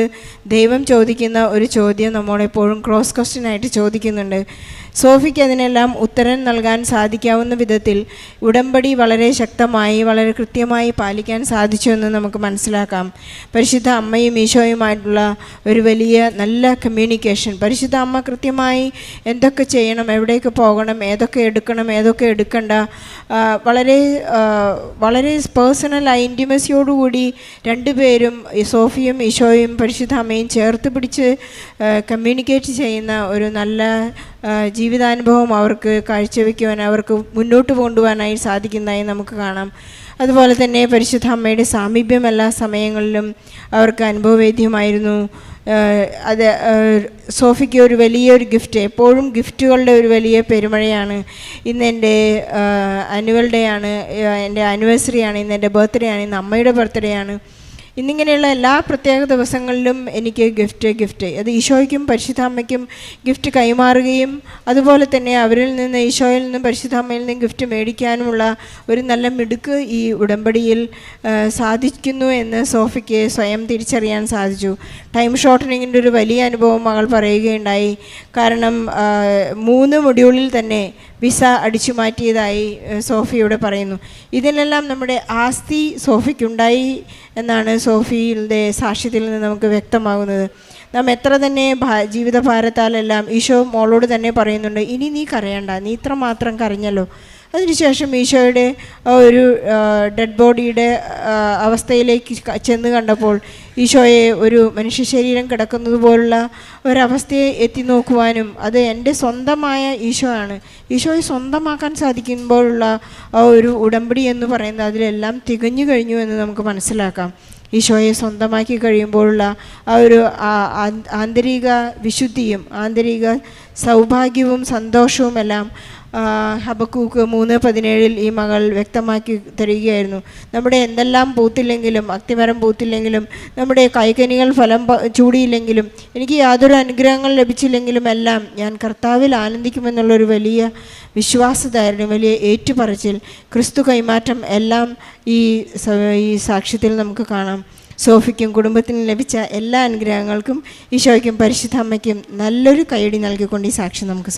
ദൈവം ചോദിക്കുന്ന ഒരു ചോദ്യം നമ്മളെപ്പോഴും ക്രോസ് ക്വസ്റ്റ്യനായിട്ട് ചോദിക്കുന്നുണ്ട്. സോഫിക്ക് അതിനെല്ലാം ഉത്തരം നൽകാൻ സാധിക്കാവുന്ന വിധത്തിൽ ഉടമ്പടി വളരെ ശക്തമായി വളരെ കൃത്യമായി പാലിക്കാൻ സാധിച്ചു എന്ന് നമുക്ക് മനസ്സിലാക്കാം. പരിശുദ്ധ അമ്മയും ഈശോയുമായിട്ടുള്ള ഒരു വലിയ നല്ല കമ്മ്യൂണിക്കേഷൻ. പരിശുദ്ധ അമ്മ കൃത്യമായി എന്തൊക്കെ ചെയ്യണം, എവിടേക്ക് പോകണം, ഏതൊക്കെ എടുക്കണം, ഏതൊക്കെ എടുക്കണ്ട, വളരെ വളരെ പേഴ്സണൽ ഇൻറ്റിമസിയോടുകൂടി രണ്ടുപേരും സോഫിയും ഈശോയും പരിശുദ്ധ അമ്മയും ചേർത്ത് പിടിച്ച് കമ്മ്യൂണിക്കേറ്റ് ചെയ്യുന്ന ഒരു നല്ല ജീവിതാനുഭവം അവർക്ക് കാഴ്ചവെക്കുവാൻ, അവർക്ക് മുന്നോട്ട് കൊണ്ടുപോകാനായി സാധിക്കുന്നതായി നമുക്ക് കാണാം. അതുപോലെ തന്നെ പരിശുദ്ധ അമ്മയുടെ സാമീപ്യം എല്ലാ സമയങ്ങളിലും അവർക്ക് അനുഭവവേദ്യമായിരുന്നു. അത് സോഫിക്ക് ഒരു വലിയൊരു ഗിഫ്റ്റ്, എപ്പോഴും ഗിഫ്റ്റുകളുടെ ഒരു വലിയ പെരുമഴയാണ്. ഇന്ന് എൻ്റെ ആനുവൽ ഡേ ആണ്, എൻ്റെ ആനിവേഴ്സറി ആണ്, ഇന്ന് എൻ്റെ ബർത്ത്ഡേ ആണ്, ഇന്ന് അമ്മയുടെ ബർത്ത്ഡേ ആണ്. ഇന്നിങ്ങനെയുള്ള എല്ലാ പ്രത്യേക ദിവസങ്ങളിലും എനിക്ക് ഗിഫ്റ്റ് അത് ഈശോയ്ക്കും പരിശുദ്ധ അമ്മയ്ക്കും ഗിഫ്റ്റ് കൈമാറുകയും അതുപോലെ തന്നെ അവരിൽ നിന്ന് ഈശോയിൽ നിന്നും പരിശുദ്ധ അമ്മയിൽ നിന്നും ഗിഫ്റ്റ് മേടിക്കാനുമുള്ള ഒരു നല്ല മിടുക്ക് ഈ ഉടമ്പടിയിൽ സാധിക്കുന്നു എന്ന് സോഫിക്ക് സ്വയം തിരിച്ചറിയാൻ സാധിച്ചു. ടൈം ഷോർട്ടനിങ്ങിൻ്റെ ഒരു വലിയ അനുഭവം മകൾ പറയുകയുണ്ടായി. കാരണം 3 മൊഡ്യൂളിൽ തന്നെ വിസ അടിച്ചു മാറ്റിയതായി സോഫിയോട് പറയുന്നു. ഇതിനെല്ലാം നമ്മുടെ ആസ്തി സോഫിക്കുണ്ടായി എന്നാണ് സോഫിയുടെ സാക്ഷ്യത്തിൽ നിന്ന് നമുക്ക് വ്യക്തമാകുന്നത്. നാം എത്ര തന്നെ ജീവിത ഭാരത്താലെല്ലാം ഈശോ മോളോട് തന്നെ പറയുന്നുണ്ട്, ഇനി നീ കരയണ്ട, നീ ഇത്ര മാത്രം കരഞ്ഞല്ലോ. അതിനുശേഷം ഈശോയുടെ ഒരു ഡെഡ് ബോഡിയുടെ അവസ്ഥയിലേക്ക് ചെന്ന് കണ്ടപ്പോൾ ഈശോയെ ഒരു മനുഷ്യ ശരീരം കിടക്കുന്നത് പോലുള്ള ഒരവസ്ഥയെ എത്തി നോക്കുവാനും അത് എൻ്റെ സ്വന്തമായ ഈശോ ആണ്, ഈശോയെ സ്വന്തമാക്കാൻ സാധിക്കുമ്പോഴുള്ള ആ ഒരു ഉടമ്പടി എന്ന് പറയുന്നത് അതിലെല്ലാം തികഞ്ഞു കഴിഞ്ഞു എന്ന് നമുക്ക് മനസ്സിലാക്കാം. ഈശോയെ സ്വന്തമാക്കി കഴിയുമ്പോഴുള്ള ആ ഒരു ആന്തരിക വിശുദ്ധിയും ആന്തരിക സൗഭാഗ്യവും സന്തോഷവും എല്ലാം ഹബക്കൂക്ക് 3:17 ഈ മകൾ വ്യക്തമാക്കി തരികയായിരുന്നു. നമ്മുടെ എന്തെല്ലാം പൂത്തില്ലെങ്കിലും, അത്തിമരം പൂത്തില്ലെങ്കിലും, നമ്മുടെ കൈകനികൾ ഫലം ചൂടിയില്ലെങ്കിലും, എനിക്ക് യാതൊരു അനുഗ്രഹങ്ങൾ ലഭിച്ചില്ലെങ്കിലും എല്ലാം ഞാൻ കർത്താവിൽ ആനന്ദിക്കുമെന്നുള്ളൊരു വലിയ വിശ്വാസധാരണ, വലിയ ഏറ്റുപറച്ചിൽ, ക്രിസ്തു കൈമാറ്റം എല്ലാം ഈ സാക്ഷ്യത്തിൽ നമുക്ക് കാണാം. സോഫിക്കും കുടുംബത്തിനും ലഭിച്ച എല്ലാ അനുഗ്രഹങ്ങൾക്കും ഈശോയ്ക്കും പരിശുദ്ധ അമ്മയ്ക്കും നല്ലൊരു കൈയടി നൽകിക്കൊണ്ട് ഈ സാക്ഷ്യം നമുക്ക്